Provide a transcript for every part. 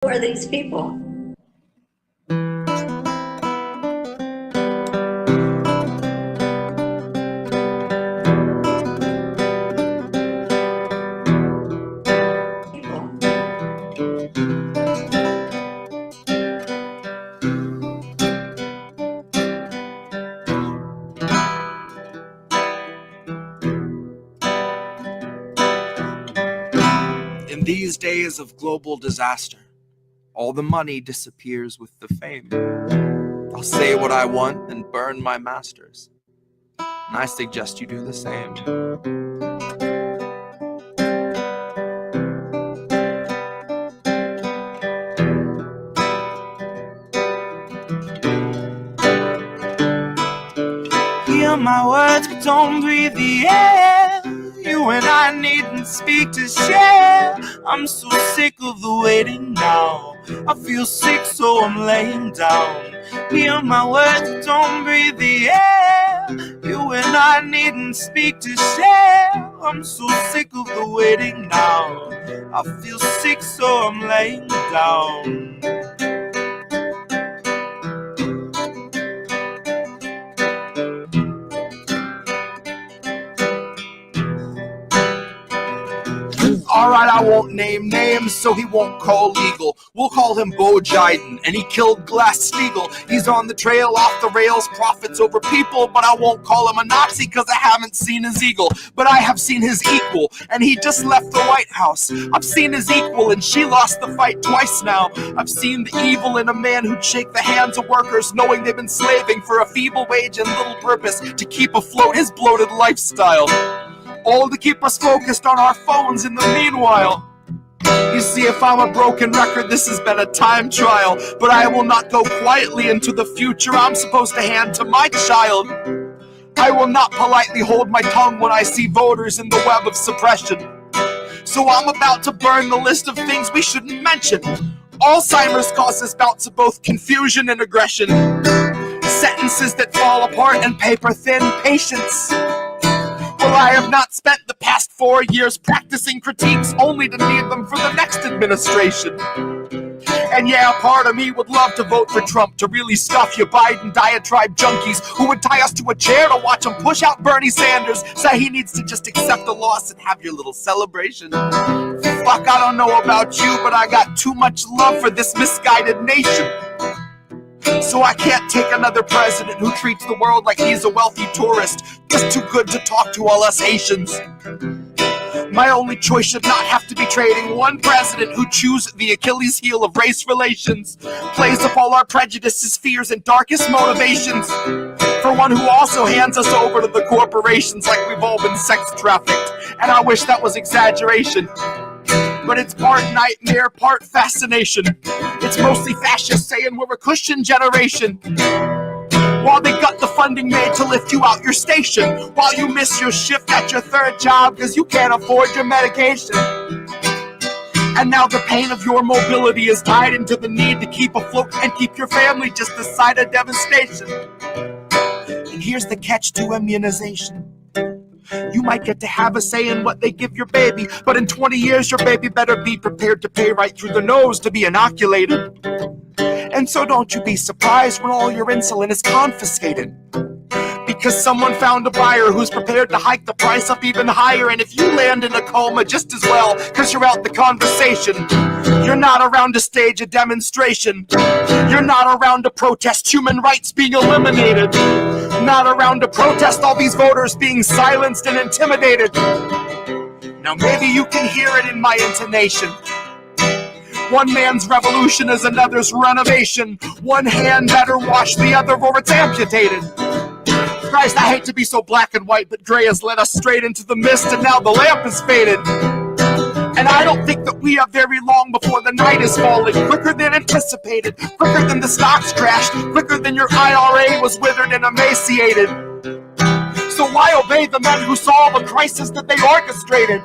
Who are these people? In these days of global disaster, all the money disappears with the fame. I'll say what I want and burn my masters. And I suggest you do the same. Hear my words, but don't breathe the air. You and I needn't speak to share. I'm so sick of the waiting now. I feel sick, so I'm laying down. Hear my words, but don't breathe the air. You and I needn't speak to share. I'm so sick of the waiting now. I feel sick, so I'm laying down. Alright, I won't name names, so he won't call legal. We'll call him Bo Jiden, and he killed Glass-Steagall. He's on the trail, off the rails, profits over people, but I won't call him a Nazi because I haven't seen his eagle. But I have seen his equal, and he just left the White House. I've seen his equal, and she lost the fight twice now. I've seen the evil in a man who'd shake the hands of workers, knowing they've been slaving for a feeble wage and little purpose to keep afloat his bloated lifestyle. All to keep us focused on our phones in the meanwhile. You see, if I'm a broken record, this has been a time trial. But I will not go quietly into the future I'm supposed to hand to my child. I will not politely hold my tongue when I see voters in the web of suppression. So I'm about to burn the list of things we shouldn't mention. Alzheimer's causes bouts of both confusion and aggression. Sentences that fall apart and paper-thin patience. Well, I have not spent the past 4 years practicing critiques only to need them for the next administration. And yeah, part of me would love to vote for Trump to really stuff you Biden diatribe junkies who would tie us to a chair to watch him push out Bernie Sanders, say he needs to just accept the loss and have your little celebration. Fuck, I don't know about you, but I got too much love for this misguided nation. So I can't take another president who treats the world like he's a wealthy tourist, just too good to talk to all us Haitians. My only choice should not have to be trading one president who chews the Achilles heel of race relations, plays up all our prejudices, fears, and darkest motivations, for one who also hands us over to the corporations like we've all been sex trafficked. And I wish that was exaggeration, but it's part nightmare, part fascination. It's mostly fascists saying we're a cushion generation, while they got the funding made to lift you out your station, while you miss your shift at your third job because you can't afford your medication. And now the pain of your mobility is tied into the need to keep afloat and keep your family just the side of devastation. And here's the catch to immunization. You might get to have a say in what they give your baby, but in 20 years your baby better be prepared to pay right through the nose to be inoculated. And so don't you be surprised when all your insulin is confiscated, because someone found a buyer who's prepared to hike the price up even higher. And if you land in a coma, just as well, because you're out the conversation. You're not around to stage a demonstration. You're not around to protest human rights being eliminated. Not around to protest all these voters being silenced and intimidated. Now maybe you can hear it in my intonation. One man's revolution is another's renovation. One hand better wash the other or it's amputated. Christ, I hate to be so black and white, but gray has led us straight into the mist and now the lamp is faded. And I don't think that we have very long before the night is falling, quicker than anticipated, quicker than the stocks crashed, quicker than your IRA was withered and emaciated. So why obey the men who saw the crisis that they orchestrated?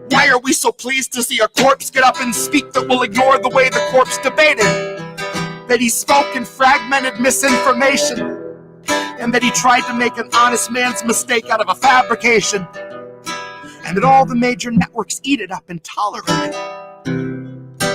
Why are we so pleased to see a corpse get up and speak that will ignore the way the corpse debated? That he spoke in fragmented misinformation, and that he tried to make an honest man's mistake out of a fabrication, and that all the major networks eat it up and tolerate it.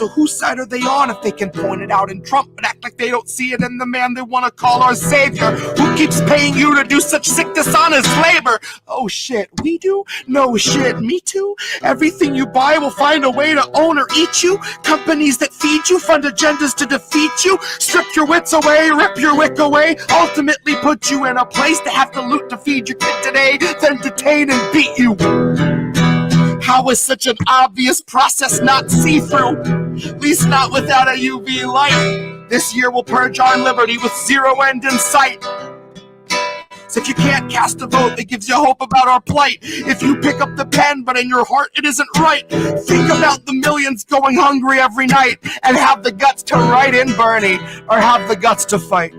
So whose side are they on if they can point it out in Trump but act like they don't see it in the man they want to call our savior? Who keeps paying you to do such sick, dishonest labor? Oh shit, we do? No shit, me too? Everything you buy will find a way to own or eat you. Companies that feed you fund agendas to defeat you. Strip your wits away, rip your wick away, ultimately put you in a place to have to loot to feed your kid today, then detain and beat you. How is such an obvious process not see-through? At least not without a UV light. This year we'll purge our liberty with zero end in sight. So if you can't cast a vote that gives you hope about our plight, if you pick up the pen but in your heart it isn't right, think about the millions going hungry every night and have the guts to write in Bernie or have the guts to fight.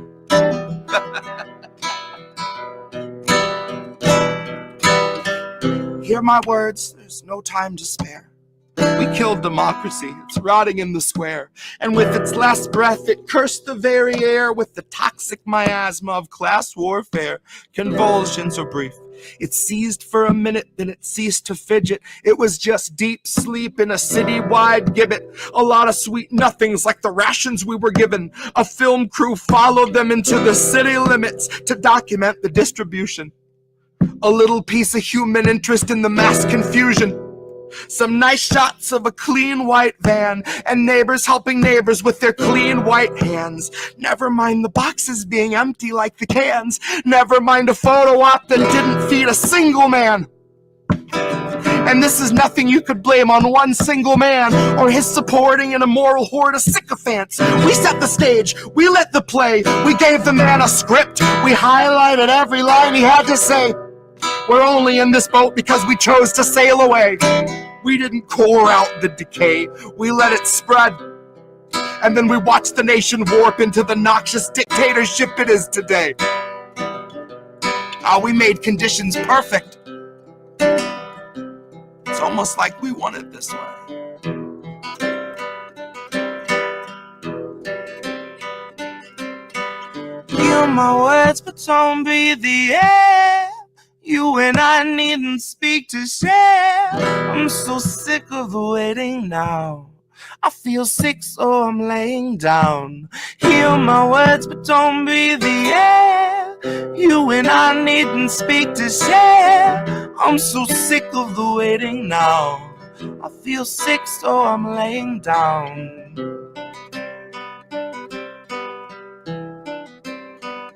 Hear my words, there's no time to spare. We killed democracy, it's rotting in the square. And with its last breath, it cursed the very air with the toxic miasma of class warfare. Convulsions are brief. It seized for a minute, then it ceased to fidget. It was just deep sleep in a city-wide gibbet. A lot of sweet nothings like the rations we were given. A film crew followed them into the city limits to document the distribution. A little piece of human interest in the mass confusion. Some nice shots of a clean white van and neighbors helping neighbors with their clean white hands. Never mind the boxes being empty like the cans. Never mind a photo op that didn't feed a single man. And this is nothing you could blame on one single man or his supporting an immoral horde of sycophants. We set the stage, we lit the play, we gave the man a script, we highlighted every line he had to say. We're only in this boat because we chose to sail away. We didn't core out the decay, we let it spread. And then we watched the nation warp into the noxious dictatorship it is today. We made conditions perfect. It's almost like we want it this way. Hear my words, but don't breathe the air. You and I needn't speak to share. I'm so sick of the waiting now. I feel sick, so I'm laying down. Hear my words, but don't breathe the air. You and I needn't speak to share. I'm so sick of the waiting now. I feel sick, so I'm laying down.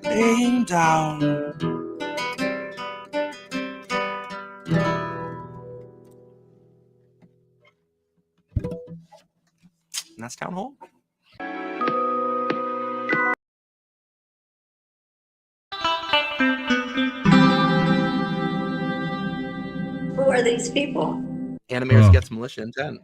Laying down. And that's Town Hall. Who are these people? Animators gets militia intent.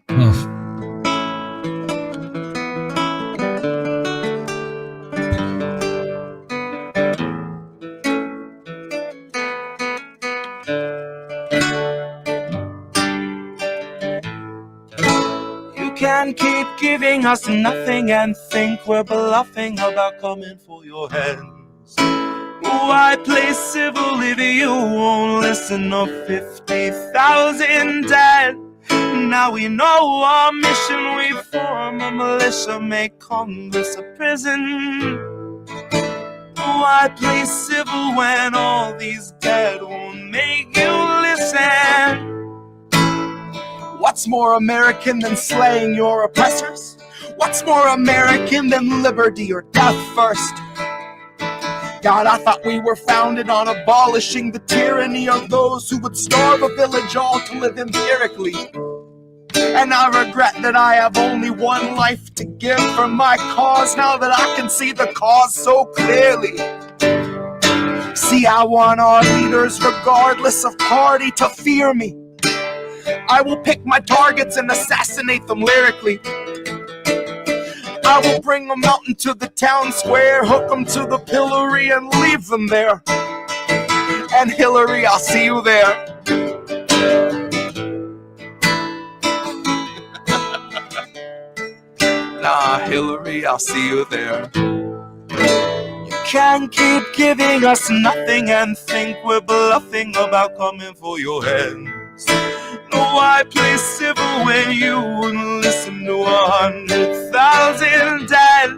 Can keep giving us nothing and think we're bluffing about coming for your hands. Why play civil if you won't listen to 50,000 dead? Now we know our mission, we form a militia, make Congress a prison. Why play civil when all these dead won't make you listen? What's more American than slaying your oppressors? What's more American than liberty or death first? God, I thought we were founded on abolishing the tyranny of those who would starve a village all to live empirically. And I regret that I have only one life to give for my cause now that I can see the cause so clearly. See, I want our leaders, regardless of party, to fear me. I will pick my targets and assassinate them lyrically. I will bring them out into the town square, hook them to the pillory and leave them there. And Hillary, I'll see you there. Nah, Hillary, I'll see you there. You can't keep giving us nothing and think we're bluffing about coming for your hands. I play civil when you wouldn't listen to 100,000 dead.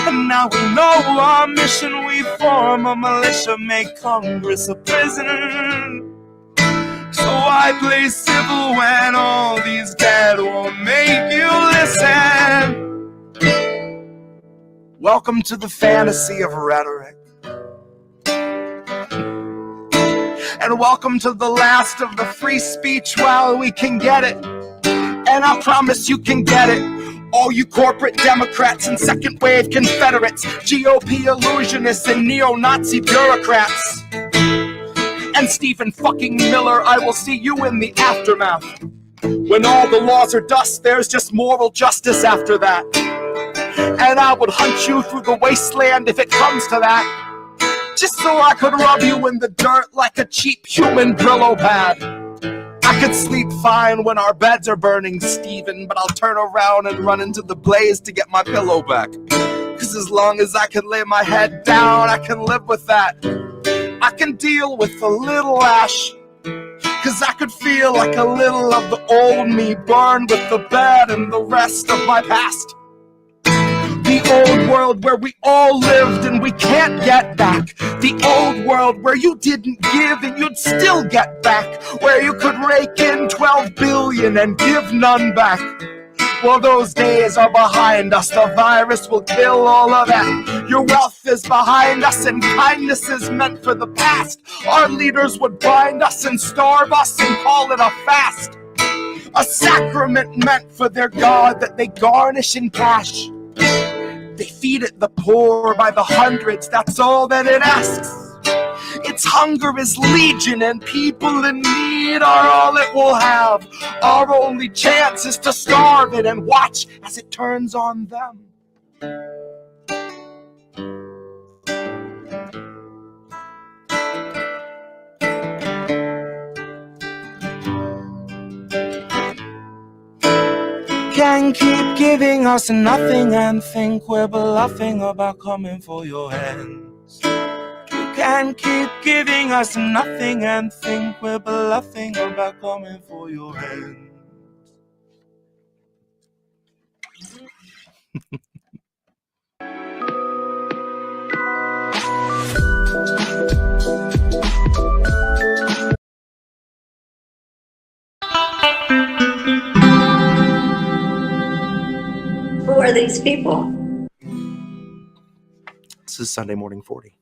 And now we know our mission, we form a militia, make Congress a prison. So I play civil when all these dead won't make you listen. Welcome to the fantasy of rhetoric. And welcome to the last of the free speech while we can get it. And I promise you can get it. All you corporate Democrats and second wave Confederates, GOP illusionists and neo-Nazi bureaucrats. And Stephen fucking Miller, I will see you in the aftermath. When all the laws are dust, there's just moral justice after that. And I would hunt you through the wasteland if it comes to that. Just so I could rub you in the dirt like a cheap human Brillo pad. I could sleep fine when our beds are burning, Stephen, but I'll turn around and run into the blaze to get my pillow back. Cause as long as I can lay my head down, I can live with that. I can deal with a little ash. Cause I could feel like a little of the old me burned with the bed and the rest of my past. The old world where we all lived and we can't get back. The old world where you didn't give and you'd still get back. Where you could rake in 12 billion and give none back. Well, those days are behind us. The virus will kill all of that. Your wealth is behind us and kindness is meant for the past. Our leaders would bind us and starve us and call it a fast. A sacrament meant for their God that they garnish in cash. They feed it the poor by the hundreds, that's all that it asks. Its hunger is legion and people in need are all it will have. Our only chance is to starve it and watch as it turns on them. Can keep giving us nothing and think we're bluffing about coming for your hands. You can keep giving us nothing and think we're bluffing about coming for your hands. Who are these people? This is Sunday Morning 40.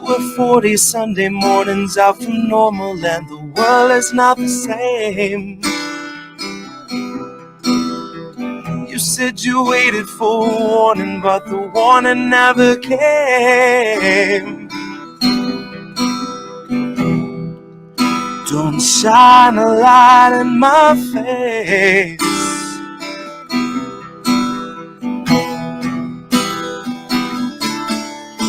We're 40 Sunday mornings out from normal and the world is not the same. You said you waited for a warning, but the warning never came. Don't shine a light in my face.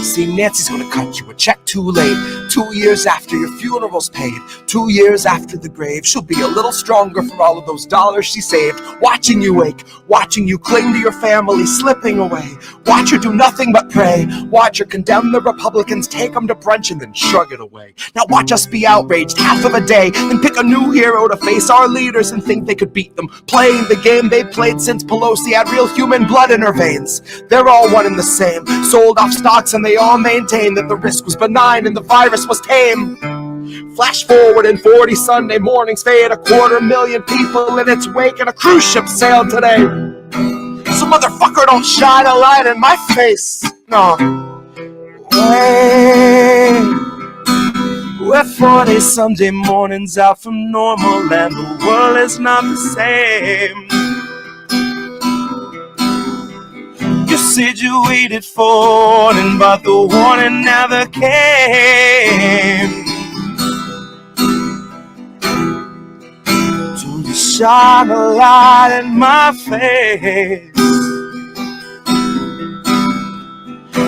See, Nancy's gonna cut you a check too late. 2 years after your funeral's paid, 2 years after the grave, she'll be a little stronger for all of those dollars she saved. Watching you wake, watching you cling to your family, slipping away. Watch her do nothing but pray. Watch her condemn the Republicans, take them to brunch and then shrug it away. Now watch us be outraged half of a day, then pick a new hero to face our leaders and think they could beat them. Playing the game they played since Pelosi had real human blood in her veins. They're all one and the same, sold off stocks and they all maintain that the risk was benign and the virus was tame. Flash forward in 40 Sunday mornings, fade 250,000 people in its wake and a cruise ship sailed today. So motherfucker, don't shine a light in my face. No. Wait. We're 40 Sunday mornings out from normal and the world is not the same. You said you waited for a warning, but the warning never came. To shine a light in my face.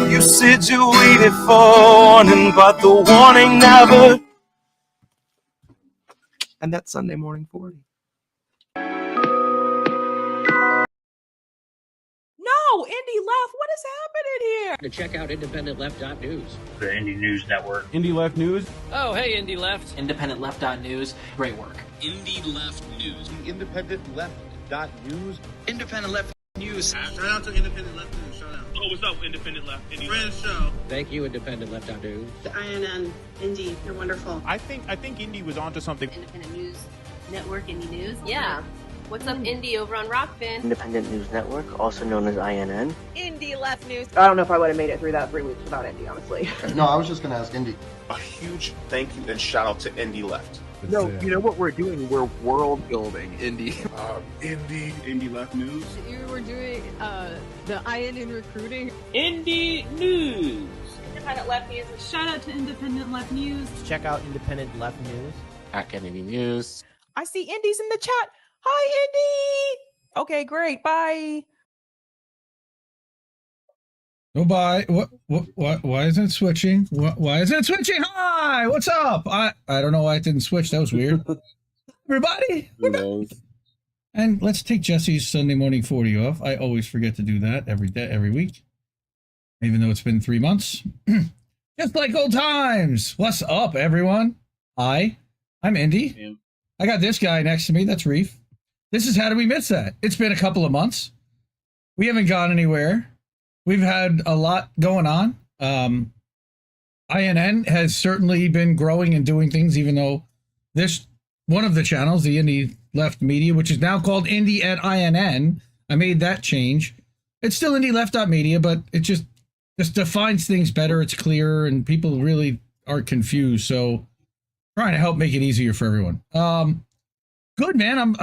You said you waited for warning, but the warning never. And that's Sunday Morning 40. No, Indy Left. What is happening here? To check out IndependentLeft.news. The Indie News Network. Indie Left News. Oh, hey, Indie Left. IndependentLeft.news. Great work. Indie Left News. IndependentLeft.news. Independent Left News. Shout out to Independent Left News. Shout out. Oh, what's up, Independent Left? Friend show. Thank you, IndependentLeft.news. The INN, Indy, you're wonderful. I think Indy was onto something. Independent News Network, Indie News. Yeah. What's up, Indy, over on Rockfin? Independent News Network, also known as INN. Indie Left News. I don't know if I would have made it through that 3 weeks without Indy, honestly. No, I was just going to ask Indy. A huge thank you and shout out to Indie Left. No, you know what we're doing? We're world building, Indy. Indie Left News. You were doing the INN recruiting. Indie News. Independent Left News. Shout out to Independent Left News. Check out Independent Left News. At Kennedy News. I see Indy's in the chat. Hi, Indy. Okay, great. Bye. Oh, bye. What? Why isn't it switching? Why isn't it switching? Hi, what's up? I don't know why it didn't switch. That was weird. Everybody. Who knows? And let's take Jesse's Sunday Morning 40 off. I always forget to do that every week, even though it's been 3 months. Just like old times. What's up, everyone? Hi, I'm Indy. Yeah. I got this guy next to me. That's Reef. This is How Do We Miss That? It's been a couple of months. We haven't gone anywhere. We've had a lot going on. INN has certainly been growing and doing things, even though this one of the channels, the Indie Left Media, which is now called Indie at INN, I made that change. It's still Indie Left.media, but it just defines things better. It's clearer, and people really are confused. So trying to help make it easier for everyone. Good, man.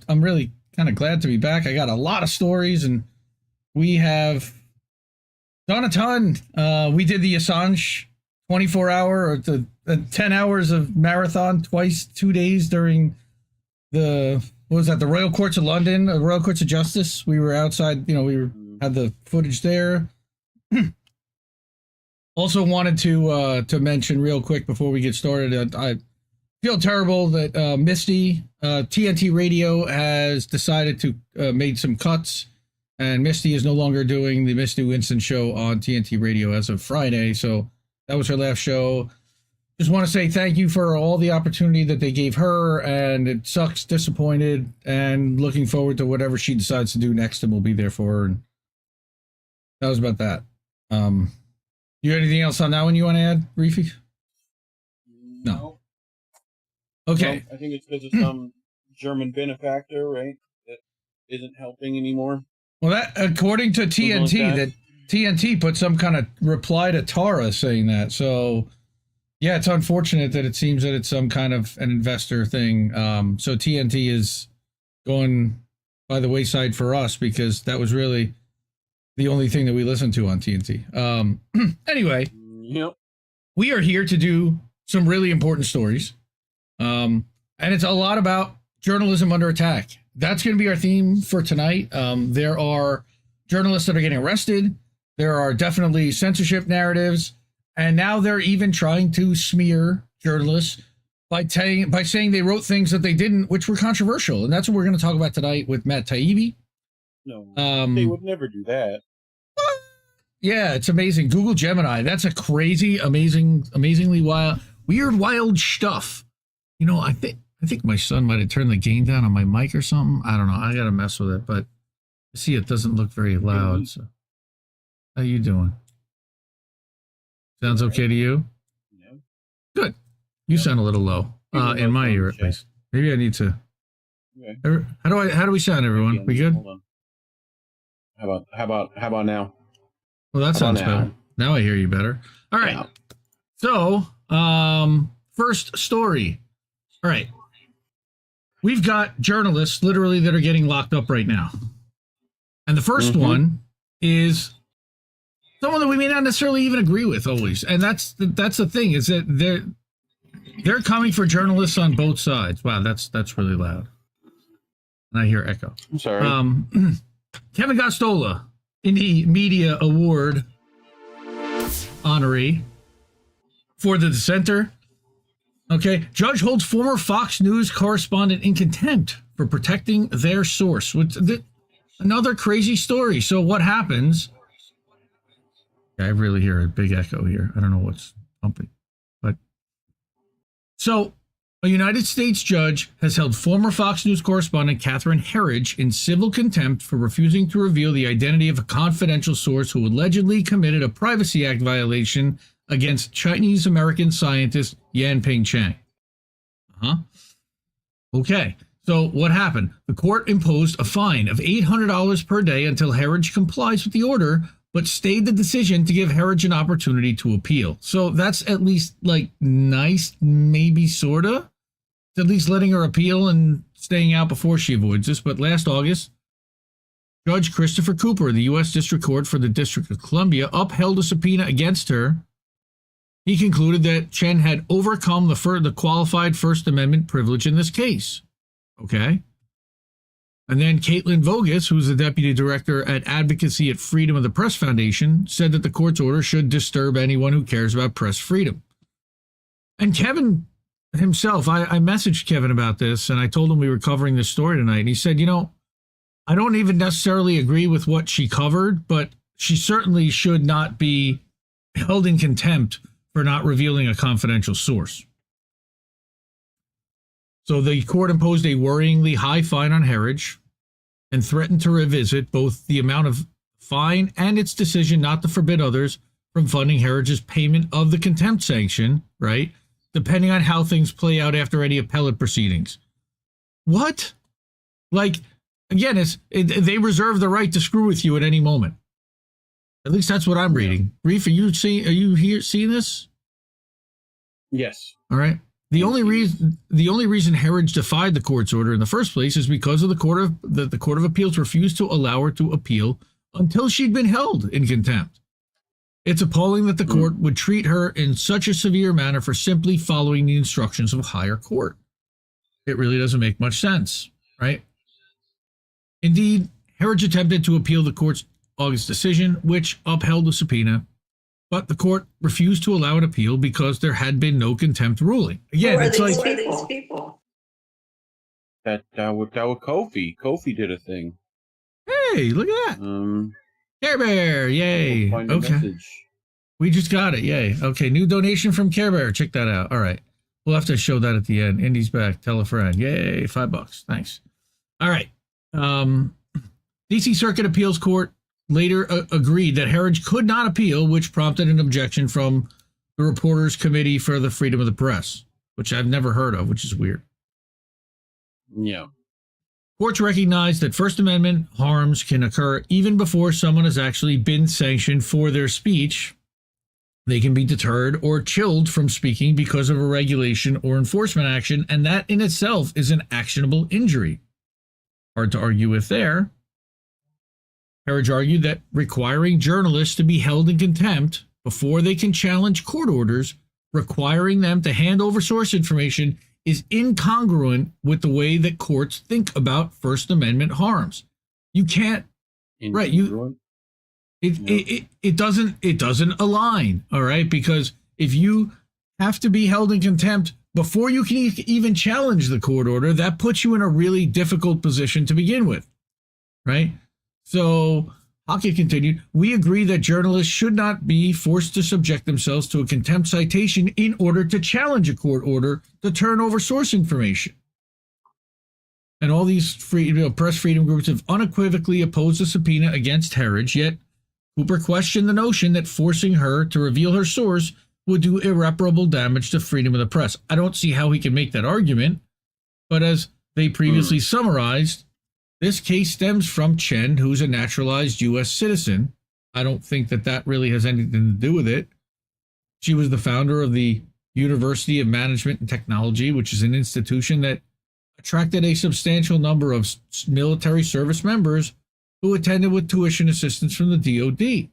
I'm really kind of glad to be back. I got a lot of stories, and we have done a ton. We did the Assange 24-hour or the 10 hours of marathon twice, 2 days during the Royal Courts of London, the Royal Courts of Justice. We were outside, had the footage there. Also wanted to mention real quick before we get started, I feel terrible that Misty, TNT Radio has decided to made some cuts, and Misty is no longer doing the Misty Winston Show on TNT Radio as of Friday. So that was her last show. Just want to say thank you for all the opportunity that they gave her, and it sucks, disappointed, and looking forward to whatever she decides to do next, and we'll be there for her. And that was about that. You got anything else on that one you want to add, Reefy? No. Okay. Well, I think it's because of some German benefactor, right? That isn't helping anymore. Well, that according to TNT, that TNT put some kind of reply to Tara saying that. So, yeah, it's unfortunate that it seems that it's some kind of an investor thing. So TNT is going by the wayside for us, because that was really the only thing that we listened to on TNT. Anyway, yep. We are here to do some really important stories. And it's a lot about journalism under attack. That's going to be our theme for tonight. There are journalists that are getting arrested. There are definitely censorship narratives. And now they're even trying to smear journalists by saying they wrote things that they didn't, which were controversial. And that's what we're going to talk about tonight with Matt Taibbi. No, they would never do that. Yeah, it's amazing. Google Gemini. That's a crazy, amazingly wild stuff. I think my son might have turned the gain down on my mic or something. I don't know. I got to mess with it, but see, it doesn't look very loud. So, how you doing? Sounds okay to you? Yeah. Good. You sound a little low in my ear, at least. Maybe I need to. Okay. How do we sound, everyone? We good? Hold on. How about now? Well, that sounds better. Now I hear you better. All right. Yeah. So, first story. All right. We've got journalists literally that are getting locked up right now. And the first one is someone that we may not necessarily even agree with always. And that's the thing, is that they're coming for journalists on both sides. Wow, that's really loud. And I hear echo. I'm sorry. Kevin Gosztola, Indie Media Award honoree for the dissenter. Okay, judge holds former Fox News correspondent in contempt for protecting their source. Another crazy story. So what happens? I really hear a big echo here. I don't know what's pumping, but so a United States judge has held former Fox News correspondent Catherine Herridge in civil contempt for refusing to reveal the identity of a confidential source who allegedly committed a Privacy Act violation against Chinese-American scientist Yanping Chang. Okay, so what happened? The court imposed a fine of $800 per day until Herridge complies with the order, but stayed the decision to give Herridge an opportunity to appeal. So that's at least like nice, maybe sorta. At least letting her appeal and staying out before she avoids this. But last August, Judge Christopher Cooper of the U.S. District Court for the District of Columbia upheld a subpoena against her. He concluded that Chen had overcome the qualified First Amendment privilege in this case. Okay. And then Caitlin Vogus, who's the deputy director at Advocacy at Freedom of the Press Foundation, said that the court's order should disturb anyone who cares about press freedom. And Kevin himself, I messaged Kevin about this, and I told him we were covering this story tonight, and he said, I don't even necessarily agree with what she covered, but she certainly should not be held in contempt for not revealing a confidential source. So the court imposed a worryingly high fine on Herridge and threatened to revisit both the amount of fine and its decision not to forbid others from funding Herridge's payment of the contempt sanction, right? Depending on how things play out after any appellate proceedings. What? Like, again, they reserve the right to screw with you at any moment. At least that's what I'm reading. Reef, are you seeing this? Yes. All right. The only reason Herridge defied the court's order in the first place is because of the Court of Appeals refused to allow her to appeal until she'd been held in contempt. It's appalling that the court would treat her in such a severe manner for simply following the instructions of a higher court. It really doesn't make much sense, right? Indeed, Herridge attempted to appeal the court's August decision, which upheld the subpoena, but the court refused to allow an appeal because there had been no contempt ruling. Again, it's like these people? That with Kofi. Kofi did a thing. Hey, look at that. Care Bear, yay. Okay. We just got it, yay. Okay, new donation from Care Bear. Check that out. All right. We'll have to show that at the end. Indy's back. Tell a friend. Yay, $5. Thanks. All right. DC Circuit Appeals Court later agreed that Herridge could not appeal, which prompted an objection from the Reporters Committee for the Freedom of the Press, which I've never heard of, which is weird. Yeah. Courts recognize that First Amendment harms can occur even before someone has actually been sanctioned for their speech. They can be deterred or chilled from speaking because of a regulation or enforcement action, and that in itself is an actionable injury. Hard to argue with there. Herridge argued that requiring journalists to be held in contempt before they can challenge court orders requiring them to hand over source information is incongruent with the way that courts think about First Amendment harms. You can't, right? It doesn't align, all right? Because if you have to be held in contempt before you can even challenge the court order, that puts you in a really difficult position to begin with, right? So Hockey continued, we agree that journalists should not be forced to subject themselves to a contempt citation in order to challenge a court order to turn over source information. And all these press freedom groups have unequivocally opposed the subpoena against Herridge, yet Cooper questioned the notion that forcing her to reveal her source would do irreparable damage to freedom of the press. I don't see how he can make that argument, but as they previously summarized, this case stems from Chen, who's a naturalized U.S. citizen. I don't think that really has anything to do with it. She was the founder of the University of Management and Technology, which is an institution that attracted a substantial number of military service members who attended with tuition assistance from the DOD.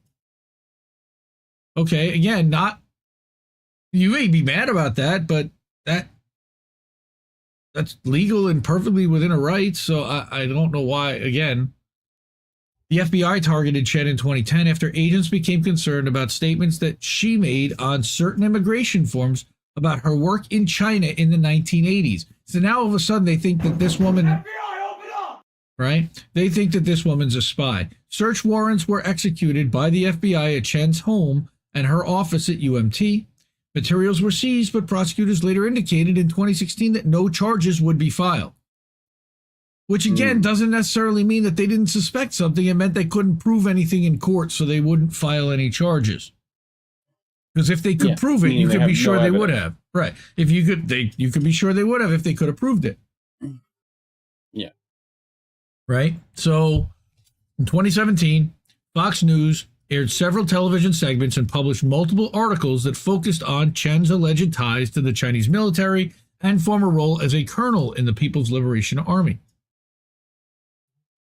Okay, again, you may be mad about that, but that's legal and perfectly within a right, so I don't know why, again, The FBI targeted Chen in 2010 after agents became concerned about statements that she made on certain immigration forms about her work in China in the 1980s. So now all of a sudden they think that this woman, FBI, open up! Right? They think that this woman's a spy. Search warrants were executed by the FBI at Chen's home and her office at UMT. Materials were seized, but prosecutors later indicated in 2016 that no charges would be filed. Which again doesn't necessarily mean that they didn't suspect something. It meant they couldn't prove anything in court, so they wouldn't file any charges. Because if they could prove it, you could be sure they would have. Right. If you could, you could be sure they would have if they could have proved it. Yeah. Right. So in 2017, Fox News aired several television segments and published multiple articles that focused on Chen's alleged ties to the Chinese military and former role as a colonel in the People's Liberation Army.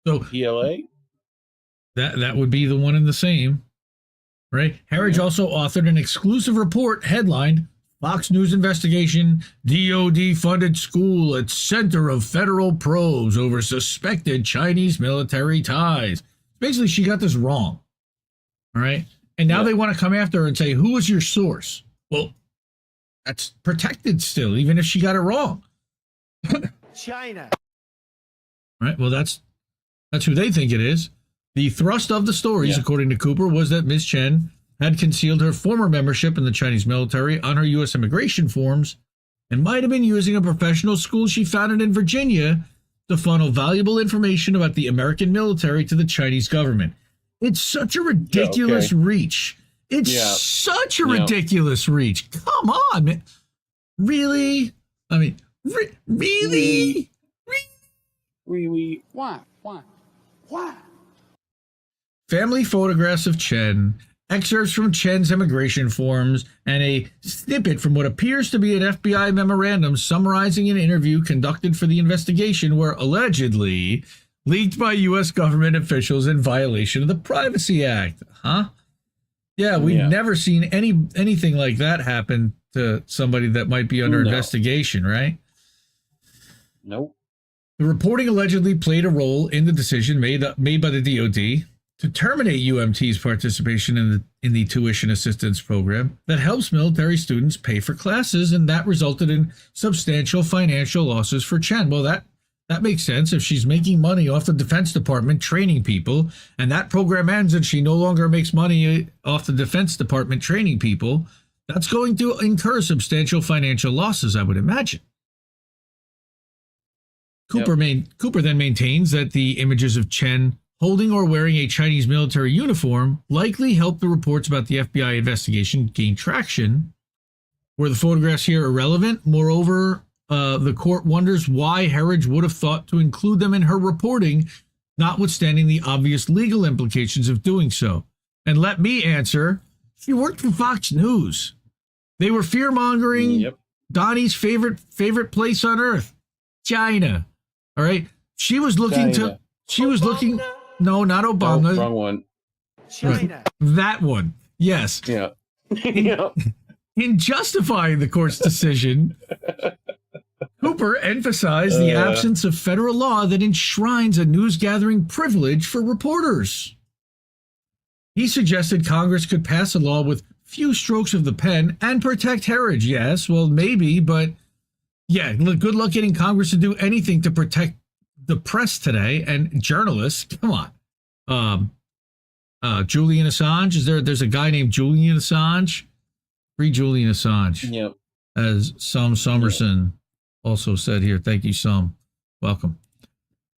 So PLA? That would be the one and the same, right? Herridge also authored an exclusive report headlined Fox News Investigation, DOD-funded school at center of federal probes over suspected Chinese military ties. Basically, she got this wrong, all right? And now they want to come after her and say, who was your source? Well, that's protected still, even if she got it wrong. China. Right, well, that's who they think it is. The thrust of the stories, according to Cooper, was that Ms. Chen had concealed her former membership in the Chinese military on her U.S. immigration forms and might have been using a professional school she founded in Virginia to funnel valuable information about the American military to the Chinese government. It's such a ridiculous reach. It's such a ridiculous reach. Come on, man. Really? I mean, really? Really? Why? Family photographs of Chen, excerpts from Chen's immigration forms, and a snippet from what appears to be an FBI memorandum summarizing an interview conducted for the investigation were allegedly leaked by U.S. government officials in violation of the Privacy Act. Huh? Yeah, we've never seen anything like that happen to somebody that might be under investigation, right? Nope. The reporting allegedly played a role in the decision made by the DOD to terminate UMT's participation in the tuition assistance program that helps military students pay for classes, and that resulted in substantial financial losses for Chen. Well, that makes sense. If she's making money off the Defense Department training people, and that program ends and she no longer makes money off the Defense Department training people, that's going to incur substantial financial losses, I would imagine. Cooper then maintains that the images of Chen holding or wearing a Chinese military uniform likely helped the reports about the FBI investigation gain traction. Were the photographs here irrelevant? Moreover, the court wonders why Herridge would have thought to include them in her reporting, notwithstanding the obvious legal implications of doing so. And let me answer, she worked for Fox News. They were fear-mongering Donnie's favorite place on earth, China. All right. She was looking no, not Obama. Wrong one. China. Right. That one. Yes. Yeah. In justifying the court's decision, Cooper emphasized the absence of federal law that enshrines a news-gathering privilege for reporters. He suggested Congress could pass a law with few strokes of the pen and protect Herridge. Yes, well, maybe, but yeah, good luck getting Congress to do anything to protect the press today and journalists. Come on. Julian Assange. There's a guy named Julian Assange. Free Julian Assange. Yep. As Sam Somerson also said here. Thank you, Sam. Welcome.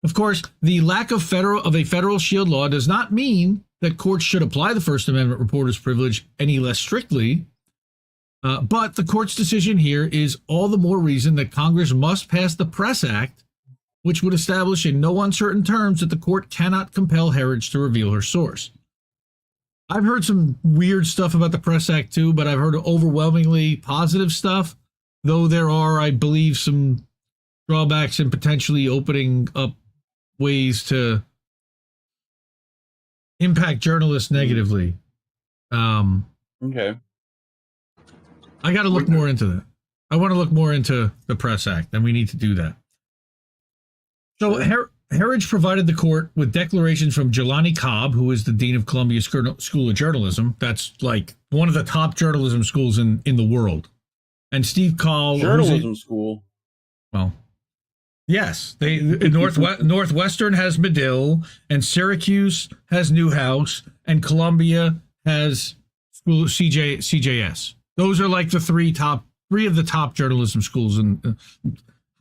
Of course, the lack of a federal shield law does not mean that courts should apply the First Amendment reporter's privilege any less strictly. But the court's decision here is all the more reason that Congress must pass the Press Act, which would establish in no uncertain terms that the court cannot compel Herridge to reveal her source. I've heard some weird stuff about the Press Act too, but I've heard overwhelmingly positive stuff, though there are, I believe, some drawbacks in potentially opening up ways to impact journalists negatively. Okay. I got to look more into that. I want to look more into the Press Act, and we need to do that. So Herridge provided the court with declarations from Jelani Cobb, who is the dean of Columbia School of Journalism. That's like one of the top journalism schools in the world. And Steve Call. Journalism school. Well, yes. Northwestern has Medill, and Syracuse has Newhouse, and Columbia has school CJS. Those are like the three of the top journalism schools. And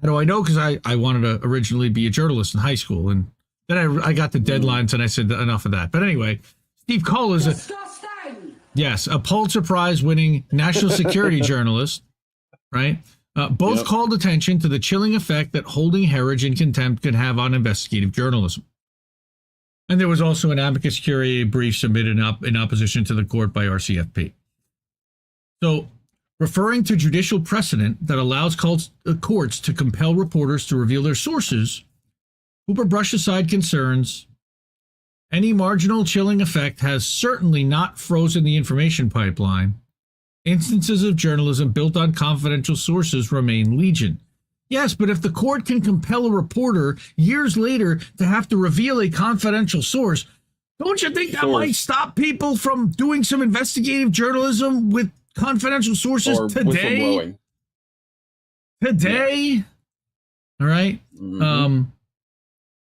how do I know? Because I wanted to originally be a journalist in high school, and then I got the deadlines, and I said enough of that. But anyway, Steve Cole is a Pulitzer Prize winning national security journalist, right? Both called attention to the chilling effect that holding Herridge in contempt could have on investigative journalism. And there was also an amicus curiae brief submitted in opposition to the court by RCFP. So, referring to judicial precedent that allows courts to compel reporters to reveal their sources, Hooper brushed aside concerns. Any marginal chilling effect has certainly not frozen the information pipeline. Instances of journalism built on confidential sources remain legion. Yes, but if the court can compel a reporter years later to have to reveal a confidential source, don't you think that might stop people from doing some investigative journalism with confidential sources today? Today? All right.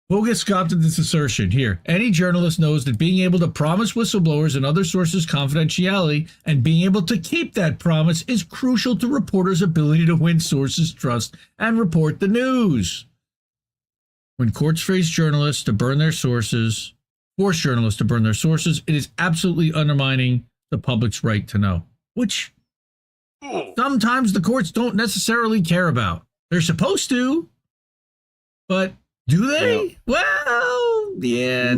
We'll get scoffed at this assertion here. Any journalist knows that being able to promise whistleblowers and other sources confidentiality and being able to keep that promise is crucial to reporters' ability to win sources' trust and report the news. When courts force journalists to burn their sources, it is absolutely undermining the public's right to know, which sometimes the courts don't necessarily care about. They're supposed to, but do they? No. Well, yeah,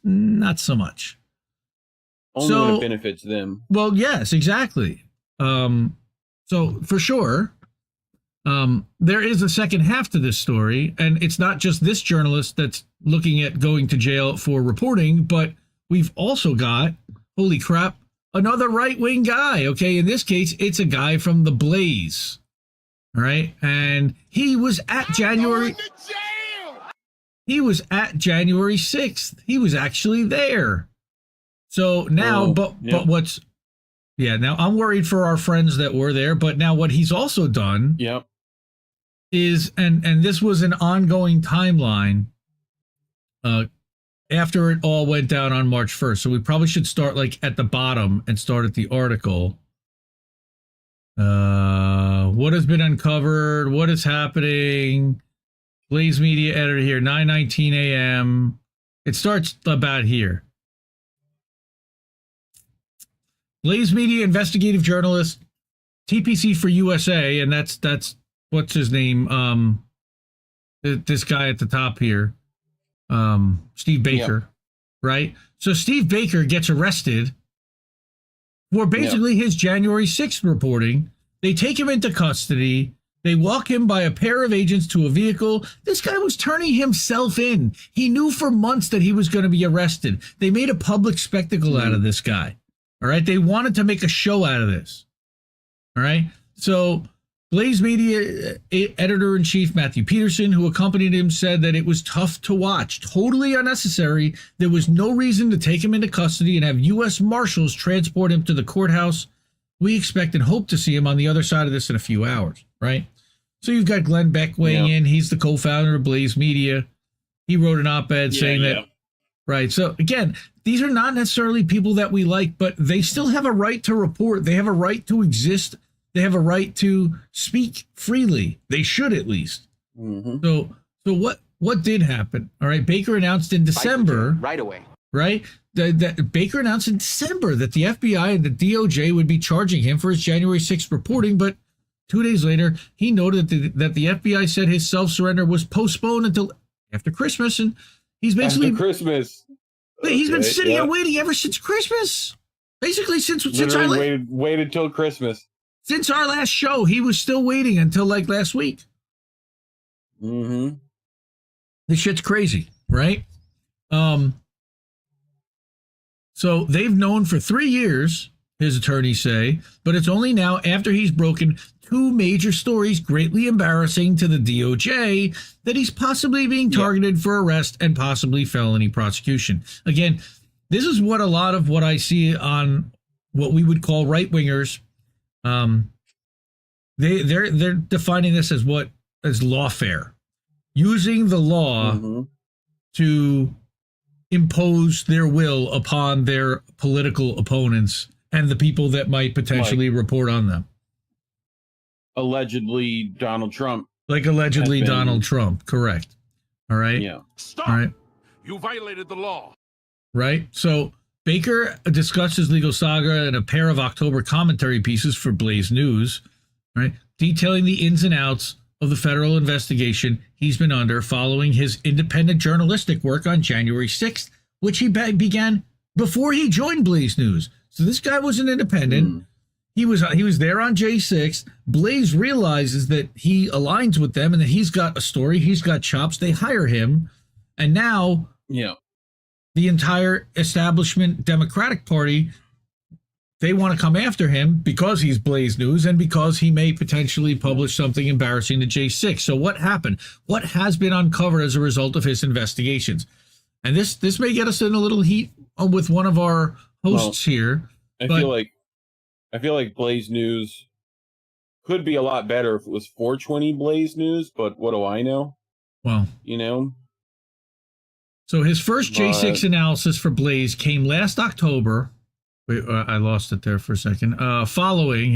not so much. Only when it benefits them. Well, yes, exactly. So for sure, there is a second half to this story, and it's not just this journalist that's looking at going to jail for reporting, but we've also got, holy crap, another right-wing guy. Okay, in this case, it's a guy from The Blaze. All right, and he was at January 6th. He was actually there. So now, but now I'm worried for our friends that were there, but now what he's also done is, and this was an ongoing timeline after it all went down on March 1st. So we probably should start like at the bottom and start at the article. What has been uncovered? What is happening? Blaze Media editor here, 9:19 a.m. It starts about here. Blaze Media investigative journalist, TPC for USA, and that's what's his name? This guy at the top here, Steve Baker, right? So Steve Baker gets arrested for basically his January 6th reporting. They take him into custody. They walk him by a pair of agents to a vehicle. This guy was turning himself in. He knew for months that he was going to be arrested. They made a public spectacle out of this guy. All right. They wanted to make a show out of this. All right. So Blaze Media editor-in-chief Matthew Peterson, who accompanied him, said that it was tough to watch, totally unnecessary. There was no reason to take him into custody and have U.S. Marshals transport him to the courthouse. We expect and hope to see him on the other side of this in a few hours. Right. So you've got Glenn Beck weighing in. He's the co-founder of Blaze Media. He wrote an op-ed saying that. Right. So again, these are not necessarily people that we like, but they still have a right to report. They have a right to exist. They have a right to speak freely. They should, at least. So what did happen? All right. Baker announced in December. Right away. Right. That Baker announced in December that the FBI and the DOJ would be charging him for his January 6th reporting, but 2 days later, he noted that the FBI said his self-surrender was postponed until after Christmas, and he's basically after Christmas. He's been sitting and waiting ever since Christmas. Basically, since I waited till Christmas. Since our last show, he was still waiting until like last week. This shit's crazy, right? So they've known for 3 years his attorneys say, but it's only now after he's broken 2 major stories greatly embarrassing to the DOJ that he's possibly being targeted for arrest and possibly felony prosecution. Again, this is what a lot of what I see on what we would call right-wingers, they're defining this as lawfare, using the law to impose their will upon their political opponents and the people that might potentially report on them. Allegedly Donald Trump. Like allegedly Donald Trump, correct. All right? Yeah. Stop! All right. You violated the law. Right? So Baker discussed his legal saga in a pair of October commentary pieces for Blaze News, right, detailing the ins and outs of the federal investigation he's been under following his independent journalistic work on January 6th, which he began before he joined Blaze News. So this guy was an independent. He was there on J6. Blaze realizes that he aligns with them and that he's got a story, he's got chops. They hire him, and now the entire establishment Democratic Party, they want to come after him because he's Blaze News and because he may potentially publish something embarrassing to J6. So what happened? What has been uncovered as a result of his investigations? And this may get us in a little heat with one of our hosts here. I feel like Blaze News could be a lot better if it was 420 Blaze News, but what do I know? Well, So his first J6 analysis for Blaze came last October. Wait, I lost it there for a second. Following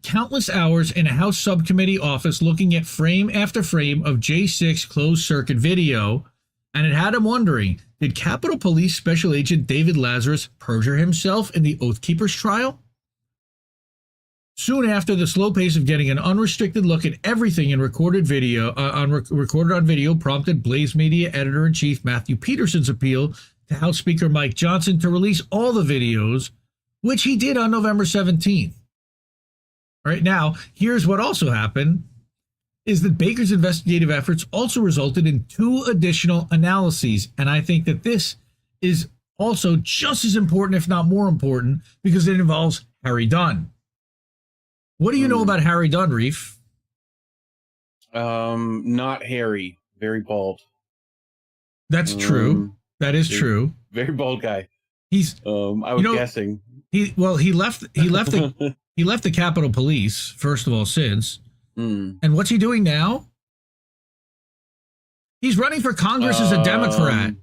countless hours in a House subcommittee office looking at frame after frame of J6 closed circuit video, and it had him wondering, did Capitol Police Special Agent David Lazarus perjure himself in the Oath Keepers trial? Soon after, the slow pace of getting an unrestricted look at everything in recorded on video prompted Blaze Media Editor-in-Chief Matthew Peterson's appeal to House Speaker Mike Johnson to release all the videos, which he did on November 17th. All right, now, here's what also happened, is that Baker's investigative efforts also resulted in 2 additional analyses, and I think that this is also just as important, if not more important, because it involves Harry Dunn. What do you know about Harry Dunn, Reef? Not hairy, very bald. That's true. That is true. Very bald guy. He's. I was guessing. He left the Capitol Police first of all since. And what's he doing now? He's running for Congress as a Democrat.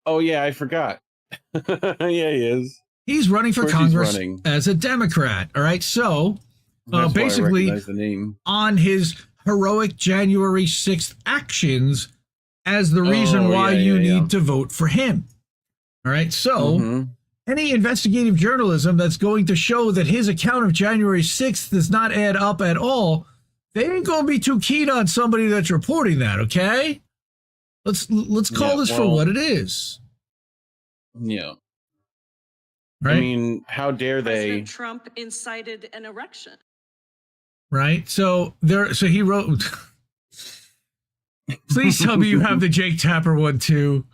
Oh yeah, I forgot. Yeah, he is. He's running for Congress as a Democrat. All right, so basically, on his heroic January 6th actions as the reason why you need to vote for him. All right, so any investigative journalism that's going to show that his account of January 6th does not add up at all, they ain't going to be too keen on somebody that's reporting that, okay? Let's call this for what it is. Yeah. Right? I mean, how dare they? President Trump incited an erection. Right? So he wrote, please tell me you have the Jake Tapper one too.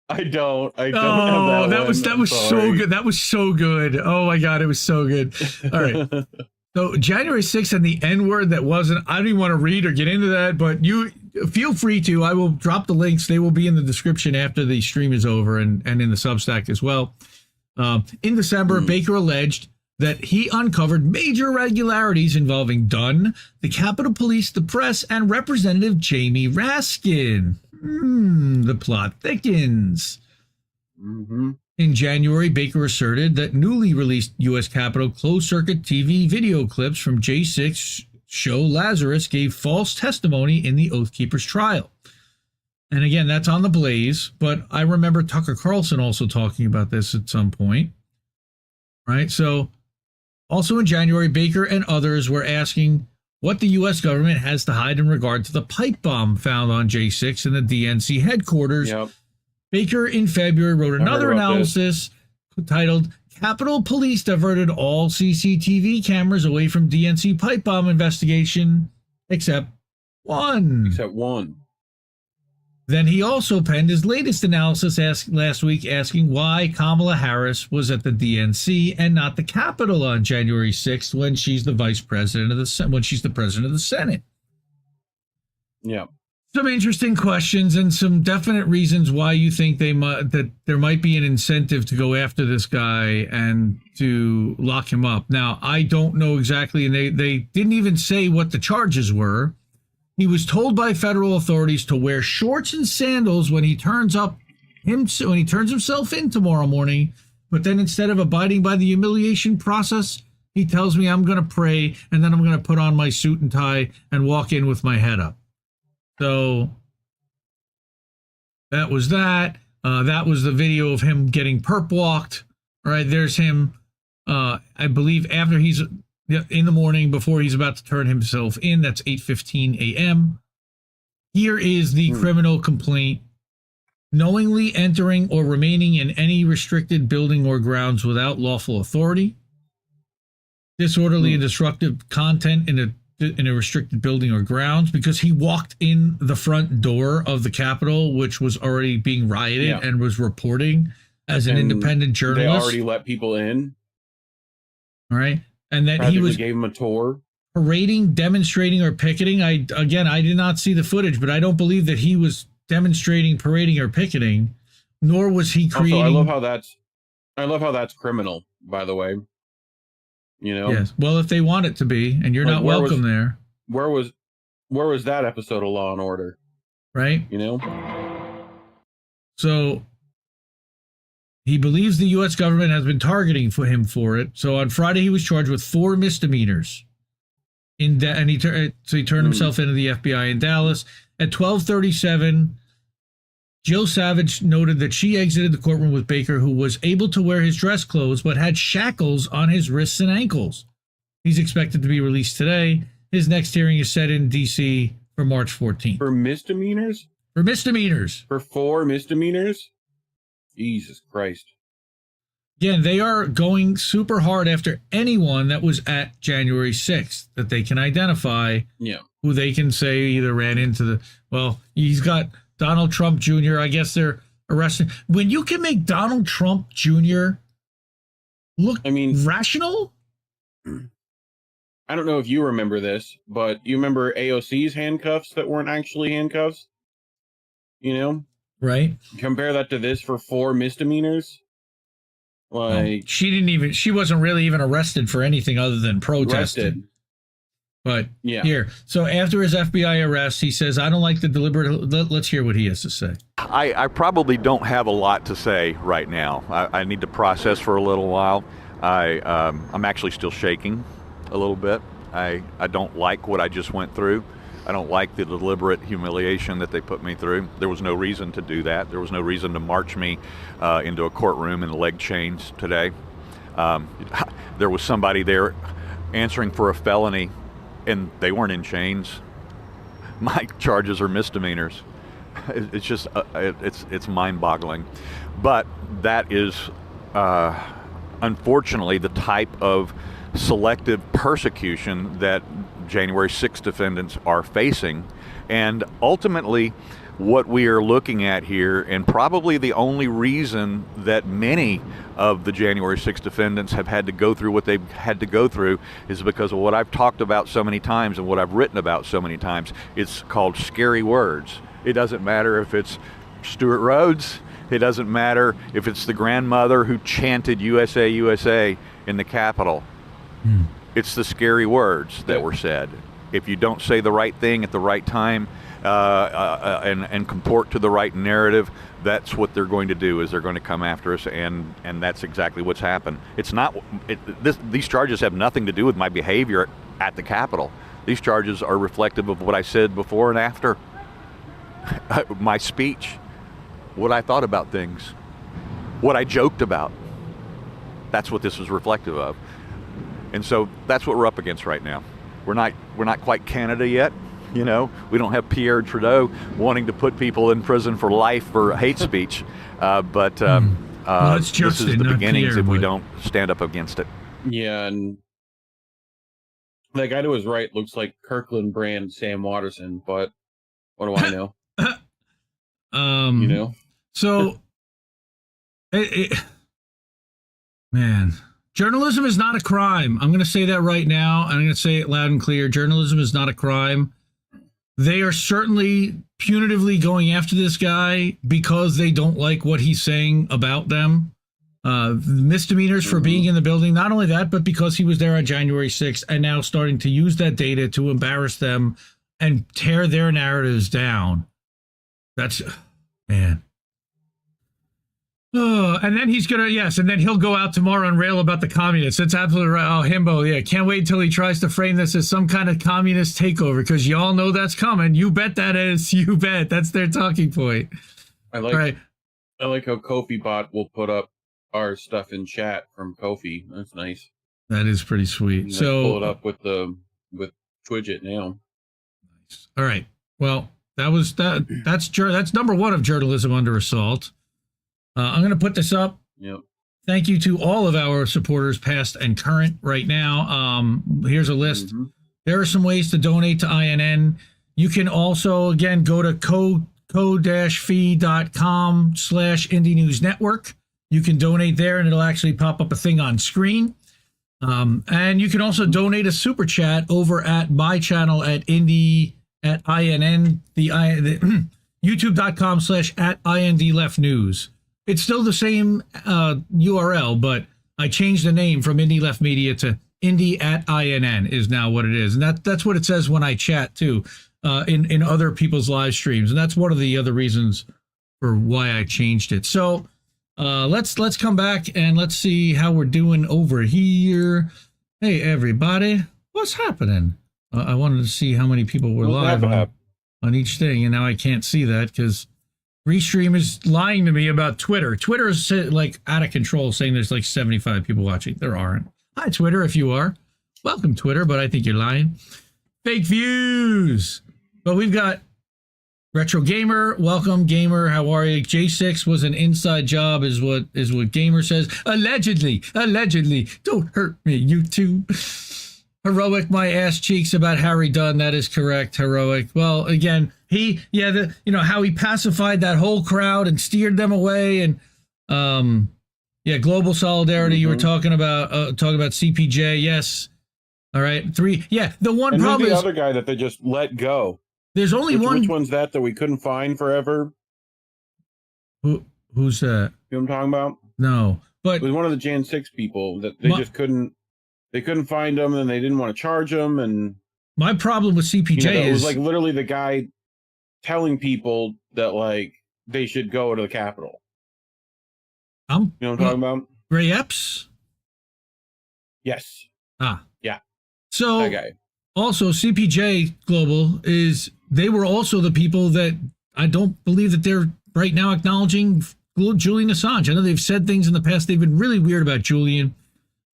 I don't have that was so good. That was so good. Oh my God, it was so good. All right. So January 6th and the N-word that wasn't, I don't even want to read or get into that, but you feel free to. I will drop the links. They will be in the description after the stream is over and in the Substack as well. In December, Baker alleged that he uncovered major irregularities involving Dunn, the Capitol Police, the press, and Representative Jamie Raskin. The plot thickens. In January, Baker asserted that newly released U.S. Capitol closed-circuit TV video clips from J6 show Lazarus gave false testimony in the Oath Keepers trial. And again, that's on the Blaze, but I remember Tucker Carlson also talking about this at some point. Right? So, also in January, Baker and others were asking what the U.S. government has to hide in regard to the pipe bomb found on J6 in the DNC headquarters. Yep. Baker in February wrote another analysis titled, Capitol Police diverted all CCTV cameras away from DNC pipe bomb investigation, except one. Then he also penned his latest analysis last week asking why Kamala Harris was at the DNC and not the Capitol on January 6th when she's the vice president of when she's the president of the Senate. Yeah. Some interesting questions and some definite reasons why you think that there might be an incentive to go after this guy and to lock him up. Now, I don't know exactly, and they didn't even say what the charges were. He was told by federal authorities to wear shorts and sandals when he turns himself in tomorrow morning. But then instead of abiding by the humiliation process, he tells me I'm going to pray and then I'm going to put on my suit and tie and walk in with my head up. So that was that. That was the video of him getting perp walked. All right, there's him. I believe after he's in the morning before he's about to turn himself in. That's 8:15 a.m. Here is the criminal complaint. Knowingly entering or remaining in any restricted building or grounds without lawful authority. Disorderly and disruptive content in a restricted building or grounds, because he walked in the front door of the Capitol, which was already being rioted and was reporting as an independent journalist. They already let people in. All right. And that he was gave him a tour. Parading, demonstrating, or picketing. I did not see the footage, but I don't believe that he was demonstrating, parading, or picketing, nor was he creating. Also, I love how that's criminal, by the way. You know? Yes. Well, if they want it to be, and you're not welcome there. Where was that episode of Law and Order? Right? You know? So he believes the U.S. government has been targeting him for it. So on Friday, he was charged with 4 misdemeanors. He turned himself into the FBI in Dallas. At 12:37, Jill Savage noted that she exited the courtroom with Baker, who was able to wear his dress clothes but had shackles on his wrists and ankles. He's expected to be released today. His next hearing is set in D.C. for March 14th. For misdemeanors? For misdemeanors. For 4 misdemeanors? Jesus Christ. Again, they are going super hard after anyone that was at January 6th that they can identify, who they can say either ran into the, well, he's got Donald Trump Jr. I guess they're arresting. When you can make Donald Trump Jr. look rational? I don't know if you remember this, but you remember AOC's handcuffs that weren't actually handcuffs? You know? Right. Compare that to this for 4 misdemeanors. Like, she wasn't really even arrested for anything other than protesting. But here, so after his FBI arrest, he says, I don't like the deliberate. Let's hear what he has to say. I probably don't have a lot to say right now. I need to process for a little while. I'm actually still shaking a little bit. I don't like what I just went through. I don't like the deliberate humiliation that they put me through. There was no reason to do that. There was no reason to march me into a courtroom in leg chains today. There was somebody there answering for a felony, and they weren't in chains. My charges are misdemeanors. It's just, it's mind-boggling. But that is, unfortunately, the type of selective persecution that January 6th defendants are facing. And ultimately, what we are looking at here, and probably the only reason that many of the January 6th defendants have had to go through what they've had to go through, is because of what I've talked about so many times and what I've written about so many times. It's called scary words. It doesn't matter if it's Stuart Rhodes. It doesn't matter if it's the grandmother who chanted USA, USA in the Capitol. It's the scary words that were said. If you don't say the right thing at the right time and comport to the right narrative, that's what they're going to do, is they're going to come after us, and that's exactly what's happened. It's not, these charges have nothing to do with my behavior at the Capitol. These charges are reflective of what I said before and after my speech, what I thought about things, what I joked about. That's what this is reflective of. And so that's what we're up against right now. We're not quite Canada yet, you know. We don't have Pierre Trudeau wanting to put people in prison for life for hate speech, but well, it's this is the beginnings if we don't stand up against it. Yeah, and that guy to his right looks like Kirkland brand Sam Watterson, but what do I know? You know? So, man, journalism is not a crime. I'm going to say that right now. I'm going to say it loud and clear. Journalism is not a crime. They are certainly punitively going after this guy because they don't like what he's saying about them. Misdemeanors for being in the building. Not only that, but because he was there on January 6th and now starting to use that data to embarrass them and tear their narratives down. That's, man. Oh, and then he's gonna, yes, and then he'll go out tomorrow and rail about the communists. That's absolutely right. Oh, himbo, yeah. Can't wait until he tries to frame this as some kind of communist takeover, because y'all know that's coming. You bet that is. You bet. That's their talking point. I like how Kofi Bot will put up our stuff in chat from Kofi. That's nice. That is pretty sweet. So pull it up with Twidget now. Nice. All right. Well, that's number one of journalism under assault. I'm going to put this up. Yep. Thank you to all of our supporters, past and current, right now. Here's a list. Mm-hmm. There are some ways to donate to INN. You can also, again, go to co-fi.com/Indie News Network. You can donate there, and it'll actually pop up a thing on screen. And you can also donate a super chat over at my channel at INN, the youtube.com/@INDLeftNews. It's still the same URL, but I changed the name from Indie Left Media to Indie@INN is now what it is. And that's what it says when I chat too, in other people's live streams. And that's one of the other reasons for why I changed it. So let's come back and let's see how we're doing over here. Hey everybody, what's happening? I wanted to see how many people were live on each thing, and now I can't see that because Restream is lying to me about Twitter. Twitter is like out of control, saying there's like 75 people watching. There aren't. Hi, Twitter, if you are. Welcome, Twitter, but I think you're lying. Fake views. But we've got Retro Gamer. Welcome, Gamer. How are you? J6 was an inside job, is what Gamer says. Allegedly. Don't hurt me, you two. Heroic, my ass cheeks about Harry Dunn. That is correct. Heroic. Well, again, how he pacified that whole crowd and steered them away, and global solidarity. Mm-hmm. You were talking about CPJ. Yes. All right. 3. Yeah. The one problem is the other guy that they just let go. There's only one. Which one's that we couldn't find forever? Who's that? You know what I'm talking about? No, but it was one of the Jan 6 people that they just couldn't. They couldn't find him, and they didn't want to charge him. And my problem with CPJ it was like literally the guy telling people that like they should go to the Capitol. You know what I'm talking about? Gray Epps? Yes. Yeah. So that guy. Also, CPJ Global they were also the people that I don't believe that they're right now acknowledging Julian Assange. I know they've said things in the past. They've been really weird about Julian.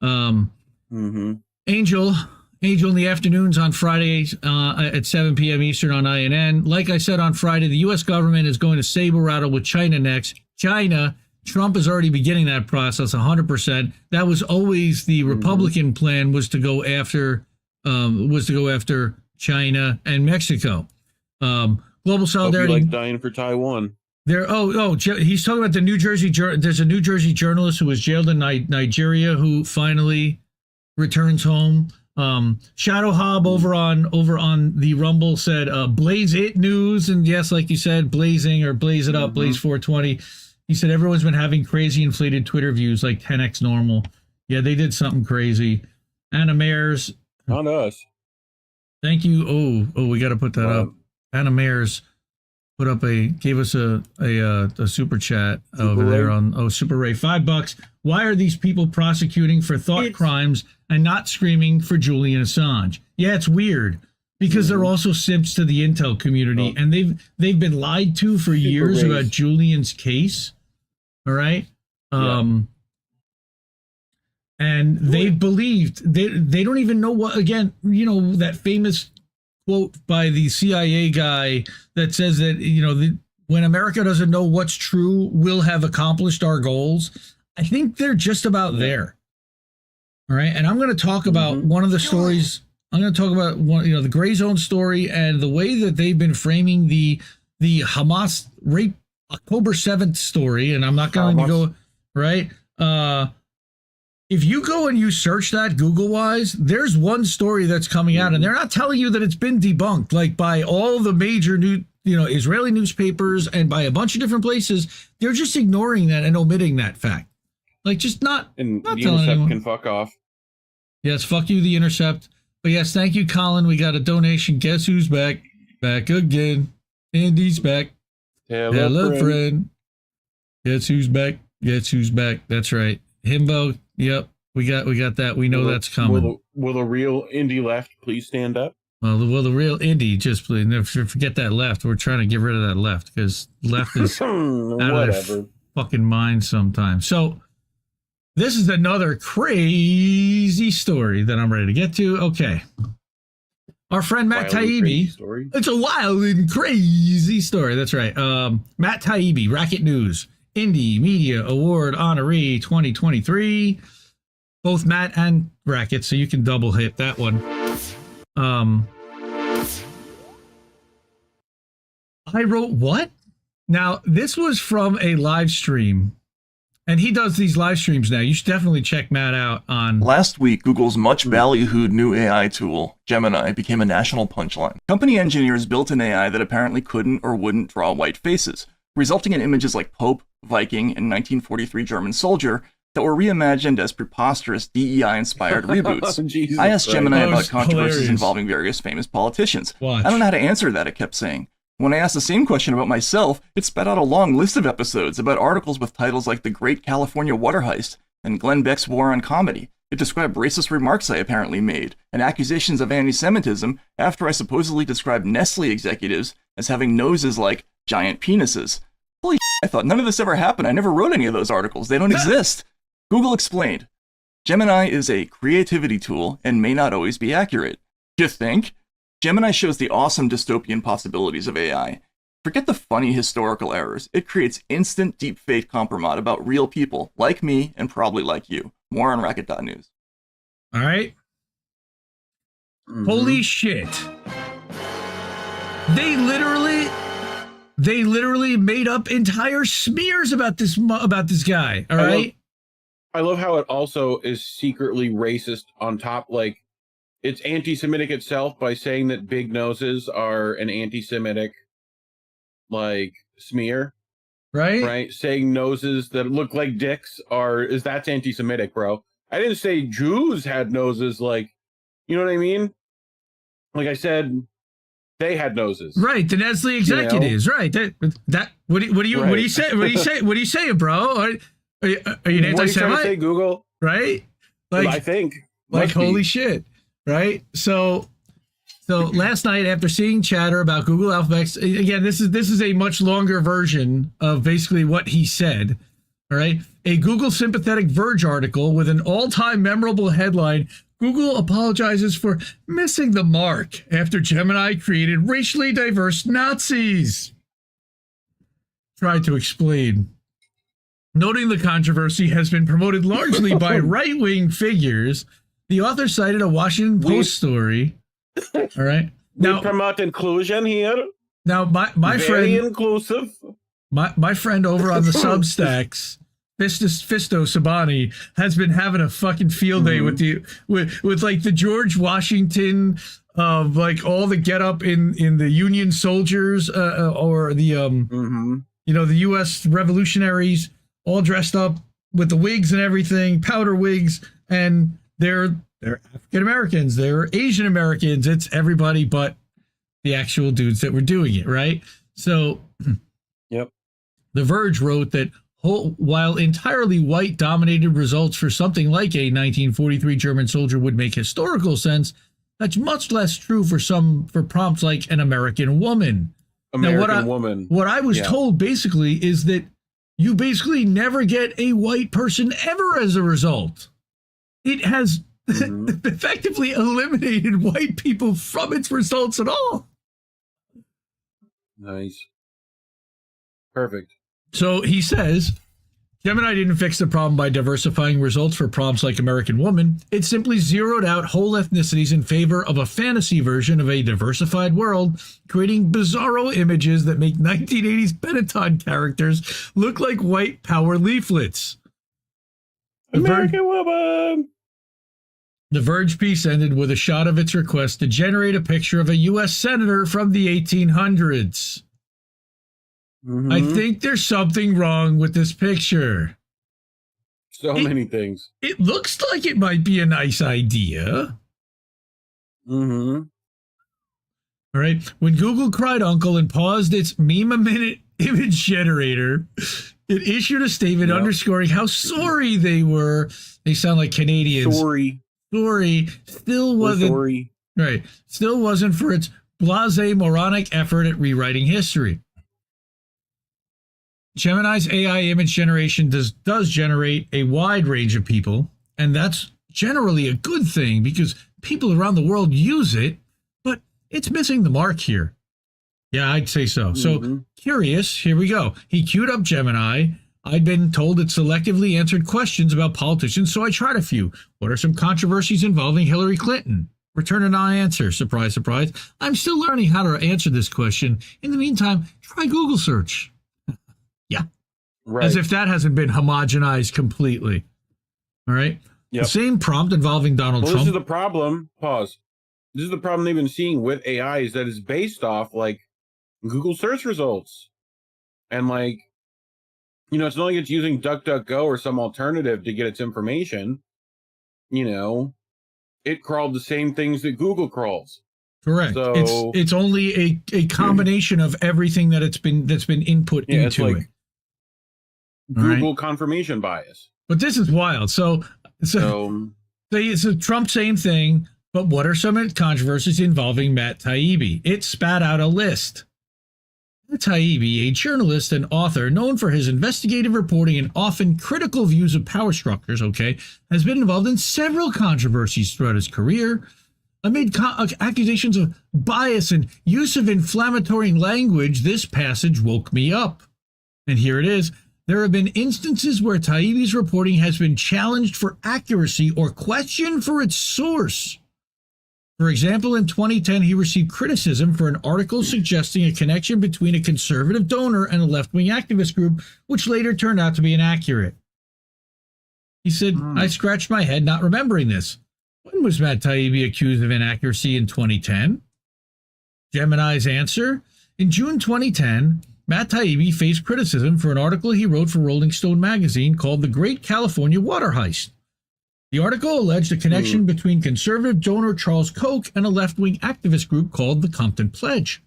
Mm-hmm. Angel in the afternoons on Fridays at 7 p.m. Eastern on INN. Like I said on Friday, the U.S. government is going to saber rattle with China next. Trump is already beginning that process 100%. That was always the Republican plan, was to go after China and Mexico. Global solidarity. Hope you like dying for Taiwan. He's talking about the New Jersey. There's a New Jersey journalist who was jailed in Nigeria who finally returns home. Shadow Hob over on the Rumble said, "Blaze it news," and yes, like you said, blazing or blaze it up, Blaze 420. He said everyone's been having crazy inflated Twitter views, like 10x normal. Yeah, they did something crazy. Anna Mayers, not us. Thank you. Oh, we got to put that up. Anna Mayers gave us a super chat over there on Super Ray, $5. Why are these people prosecuting for thought crimes and not screaming for Julian Assange? Yeah, it's weird because they're also simps to the intel community, and they've been lied to for years about Julian's case. All right. And they believed they don't even know what, again, that famous quote by the CIA guy that says that, when America doesn't know what's true, we'll have accomplished our goals. I think they're just about there. All right. And I'm going to talk about one of the stories. I'm going to talk about the Grayzone story and the way that they've been framing the Hamas rape October 7th story, and I'm not going to go, right? If you go and you search that Google-wise, there's one story that's coming out, and they're not telling you that it's been debunked, like by all the major Israeli newspapers and by a bunch of different places. They're just ignoring that and omitting that fact. Like, just not the telling Intercept anyone. can fuck off. Yes, fuck you, The Intercept. But yes, thank you, Colin. We got a donation. Guess who's back? Back again. Andy's back. Hello, friend. Guess who's back? Guess who's back? That's right. Himbo. Yep. We got that. We know that's coming. Will the real indie left please stand up? Well, the real indie, just please forget that left. We're trying to get rid of that left because left is out of their fucking mind sometimes. So this is another crazy story that I'm ready to get to. Okay. Our friend Matt Taibbi. It's a wild and crazy story. That's right. Matt Taibbi, Racket News, Indie Media Award honoree 2023. Both Matt and Racket, so you can double hit that one. I wrote what? Now, this was from a live stream. And he does these live streams now. You should definitely check Matt out on... Last week, Google's much ballyhooed new AI tool, Gemini, became a national punchline. Company engineers built an AI that apparently couldn't or wouldn't draw white faces, resulting in images like Pope, Viking, and 1943 German soldier that were reimagined as preposterous DEI-inspired reboots. I asked Gemini about controversies involving various famous politicians. I don't know how to answer that, it kept saying. When I asked the same question about myself, it spat out a long list of episodes about articles with titles like The Great California Water Heist and Glenn Beck's War on Comedy. It described racist remarks I apparently made and accusations of anti-Semitism after I supposedly described Nestle executives as having noses like giant penises. Holy shit, I thought none of this ever happened. I never wrote any of those articles. They don't exist. Google explained, Gemini is a creativity tool and may not always be accurate. You think? Gemini shows the awesome dystopian possibilities of AI. Forget the funny historical errors. It creates instant deepfake compromise about real people, like me and probably like you. More on Racket.news. All right. Holy shit. They literally made up entire smears about this guy. All right. I love how it also is secretly racist on top. Like, it's anti-Semitic itself by saying that big noses are an anti-Semitic, like, smear. Right? Right? Saying noses that look like dicks that's anti-Semitic, bro. I didn't say Jews had noses like, you know what I mean? Like I said, they had noses. Right, the Nestle executives, right? What do you say, bro? Are you an anti-Semite? What are you trying to say, Google? Right? Like, I think. Like, holy shit. Right? So last night, after seeing chatter about Google Alphabet, again, this is a much longer version of basically what he said. All right. A Google sympathetic Verge article with an all-time memorable headline, Google apologizes for missing the mark after Gemini created racially diverse Nazis. Tried to explain. Noting the controversy has been promoted largely by right-wing figures, the author cited a Washington Post story. All right. Now, we promote inclusion here. Now, my Very friend, inclusive. My friend over on the Substacks, Fisto Sabani, has been having a fucking field day with like the George Washington, like all the get up in the Union soldiers, or the the U.S. revolutionaries, all dressed up with the wigs and everything, powder wigs, and they're African Americans, they're Asian Americans, it's everybody but the actual dudes that were doing it, right? So, yep. The Verge wrote that while entirely white-dominated results for something like a 1943 German soldier would make historical sense, that's much less true for prompts like an American woman. Woman. What I was told basically is that you basically never get a white person ever as a result. It has effectively eliminated white people from its results at all. Nice. Perfect. So he says, Gemini didn't fix the problem by diversifying results for problems like American Woman. It simply zeroed out whole ethnicities in favor of a fantasy version of a diversified world, creating bizarro images that make 1980s Benetton characters look like white power leaflets. American Woman! The Verge piece ended with a shot of its request to generate a picture of a U.S. senator from the 1800s. Mm-hmm. I think there's something wrong with this picture. So many things. It looks like it might be a nice idea. Mm-hmm. All right. When Google cried uncle and paused its meme-a-minute image generator, it issued a statement underscoring how sorry they were. They sound like Canadians. Sorry. Still wasn't. Sorry. Right. Still wasn't for its blasé moronic effort at rewriting history. Gemini's AI image generation does generate a wide range of people, and that's generally a good thing because people around the world use it, but it's missing the mark here. Yeah, I'd say so. So, curious, here we go. He queued up Gemini. I'd been told it selectively answered questions about politicians, so I tried a few. What are some controversies involving Hillary Clinton? Return a non-answer. Surprise, surprise. I'm still learning how to answer this question. In the meantime, try Google search. Yeah. Right. As if that hasn't been homogenized completely. All right. Yep. The same prompt involving Donald Trump. This is the problem. Pause. This is the problem they've been seeing with AI is that it's based off like Google search results. And like, you know, it's not like it's using DuckDuckGo or some alternative to get its information. You know, it crawled the same things that Google crawls. Correct. So, it's only a combination of everything that's been input into like it. Google confirmation bias. But this is wild. So it's a Trump same thing, but what are some controversies involving Matt Taibbi? It spat out a list. Matt Taibbi, a journalist and author known for his investigative reporting and often critical views of power structures, has been involved in several controversies throughout his career. Amid accusations of bias and use of inflammatory language, this passage woke me up. And here it is. There have been instances where Taibbi's reporting has been challenged for accuracy or questioned for its source. For example, in 2010, he received criticism for an article suggesting a connection between a conservative donor and a left-wing activist group, which later turned out to be inaccurate. He said, I scratched my head not remembering this. When was Matt Taibbi accused of inaccuracy in 2010? Gemini's answer? In June 2010, Matt Taibbi faced criticism for an article he wrote for Rolling Stone magazine called The Great California Water Heist. The article alleged a connection between conservative donor Charles Koch and a left-wing activist group called the Compton Pledge.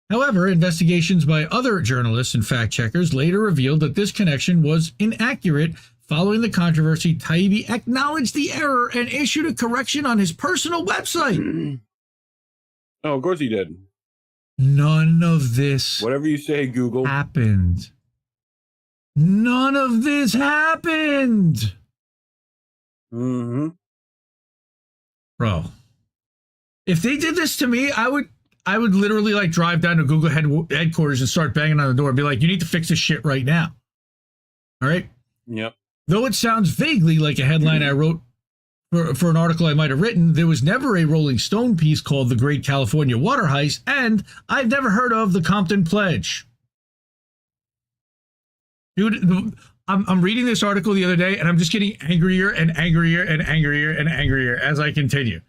However, investigations by other journalists and fact-checkers later revealed that this connection was inaccurate. Following the controversy, Taibbi acknowledged the error and issued a correction on his personal website. Oh, of course he did. None of this Whatever you say, Google. happened. None of this happened. Mm-hmm. Bro, if they did this to me, I would literally like drive down to Google headquarters and start banging on the door and be like, you need to fix this shit right now. All right? Yep. Though it sounds vaguely like a headline I wrote for an article I might have written, there was never a Rolling Stone piece called The Great California Water Heist, and I've never heard of the Compton Pledge. Dude, I'm reading this article the other day, and I'm just getting angrier and angrier and angrier and angrier as I continue.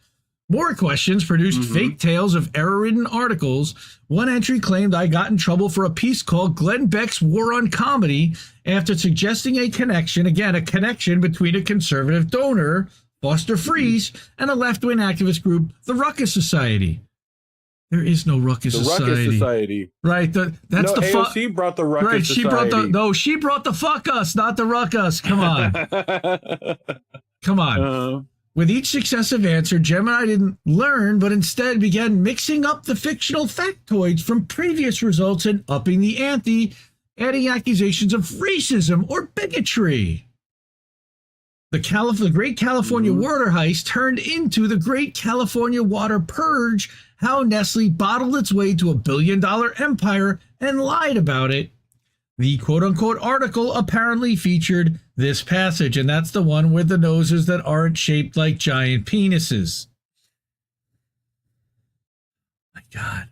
More questions produced fake tales of error-ridden articles. One entry claimed I got in trouble for a piece called Glenn Beck's War on Comedy after suggesting a connection between a conservative donor, Foster Freeze, and a left-wing activist group, the Ruckus Society. There is no Ruckus Society. The Ruckus Society. Right. That's no, the AOC brought the Ruckus right, Society. She brought the fuck us, not the Ruckus. Come on. Come on. With each successive answer, Gemini didn't learn, but instead began mixing up the fictional factoids from previous results and upping the ante, adding accusations of racism or bigotry. The Great California Water Heist turned into the Great California Water Purge, how Nestle bottled its way to $1 billion empire and lied about it. The quote-unquote article apparently featured this passage, and that's the one with the noses that aren't shaped like giant penises. My God.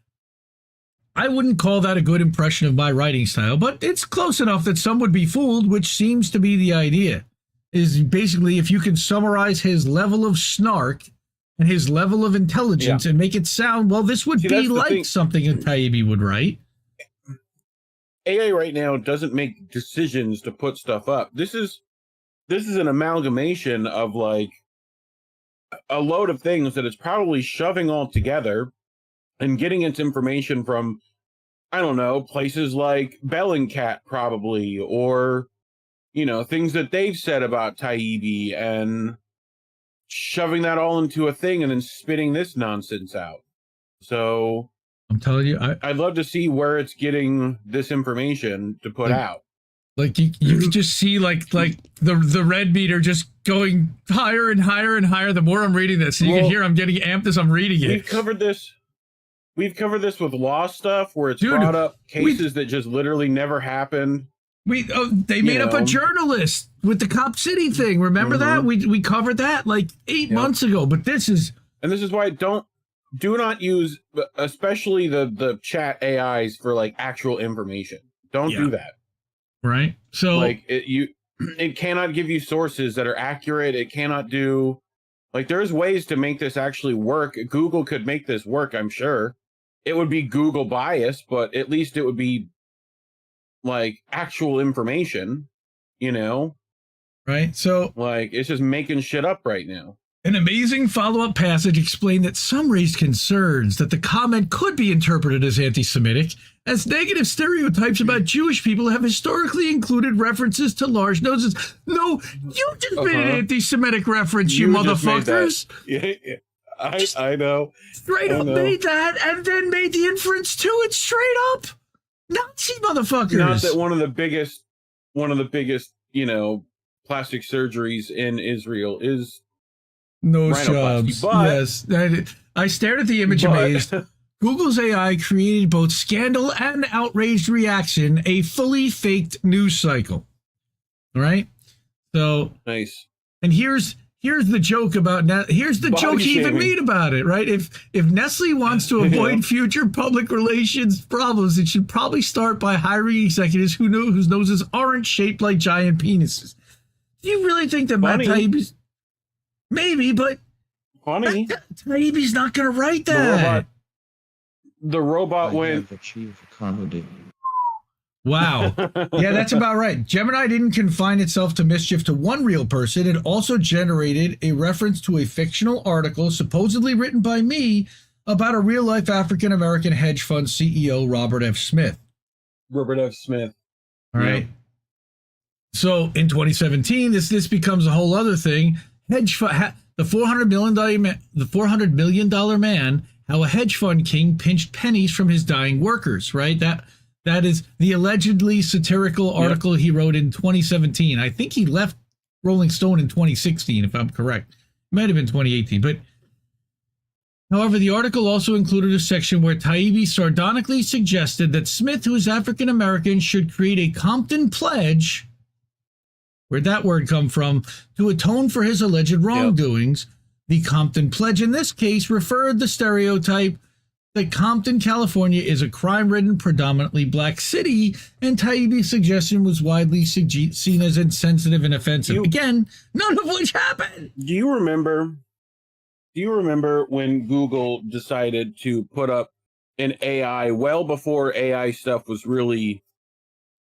I wouldn't call that a good impression of my writing style, but it's close enough that some would be fooled, which seems to be the idea. Is basically if you can summarize his level of snark and his level of intelligence and make it sound, well, this would be like something a Taibbi would write. AI right now doesn't make decisions to put stuff up. This is an amalgamation of like a load of things that it's probably shoving all together and getting its information from, I don't know, places like Bellingcat probably, or, you know, things that they've said about Taibbi and shoving that all into a thing and then spitting this nonsense out. So I'm telling you, I'd love to see where it's getting this information to put out. Like you can just see like the red meter just going higher and higher and higher the more I'm reading this. And you can hear I'm getting amped as I'm reading it. We've covered this with law stuff where it's brought up cases that just literally never happened. They made up a journalist with the Cop City thing. Remember that? We covered that like 8 months ago. But this is why do not use, especially the chat AIs for like actual information. Don't do that. Right. So like it cannot give you sources that are accurate. It cannot do, like, there's ways to make this actually work. Google could make this work, I'm sure. It would be Google bias, but at least it would be like actual information, you know? Right. So like it's just making shit up right now. An amazing follow-up passage explained that some raised concerns that the comment could be interpreted as anti-Semitic, as negative stereotypes about Jewish people have historically included references to large noses. No, you just made an anti-Semitic reference, you motherfuckers. Yeah. I know. Straight up made that and then made the inference to it straight up. Nazi motherfuckers. Not that one of the biggest, you know, plastic surgeries in Israel is no jobs. Yes. I stared at the image amazed. Google's AI created both scandal and outraged reaction, a fully faked news cycle. All right. So nice. And here's the joke about here's the joke he even made about it, right? If Nestle wants to avoid future public relations problems, it should probably start by hiring executives whose noses aren't shaped like giant penises. Do you really think that Matt Taibbi's maybe, but Taibbi's not going to write that. The robot went. Wow. Yeah, that's about right. Gemini didn't confine itself to mischief to one real person. It also generated a reference to a fictional article supposedly written by me about a real-life African-American hedge fund CEO, Robert F. Smith. Robert F. Smith. All right. So in 2017, this becomes a whole other thing. Hedge fund, the $400 million man, how a hedge fund king pinched pennies from his dying workers, right? That is the allegedly satirical article he wrote in 2017. I think he left Rolling Stone in 2016, if I'm correct. It might have been 2018. But however, the article also included a section where Taibbi sardonically suggested that Smith, who is African American, should create a Compton pledge. Where'd that word come from? To atone for his alleged wrongdoings. The Compton pledge in this case referred the stereotype that Compton, California is a crime-ridden, predominantly black city, and Taibbi's suggestion was widely seen as insensitive and offensive. Again, none of which happened. Do you remember when Google decided to put up an AI well before AI stuff was really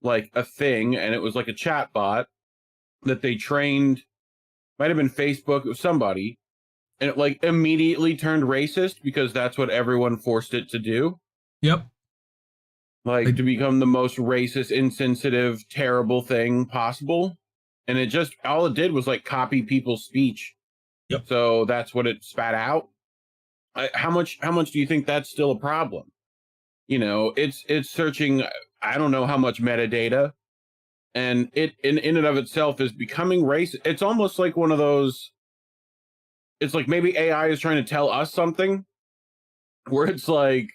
like a thing, and it was like a chat bot that they trained, might have been Facebook, it was somebody, and it like immediately turned racist because that's what everyone forced it to do. Yep. Like to become the most racist, insensitive, terrible thing possible. And it just, all it did was like copy people's speech. Yep. So that's what it spat out. How much do you think that's still a problem? You know, it's searching, I don't know how much metadata, and it in and of itself is becoming racist. It's almost like one of those, it's like maybe AI is trying to tell us something where it's like,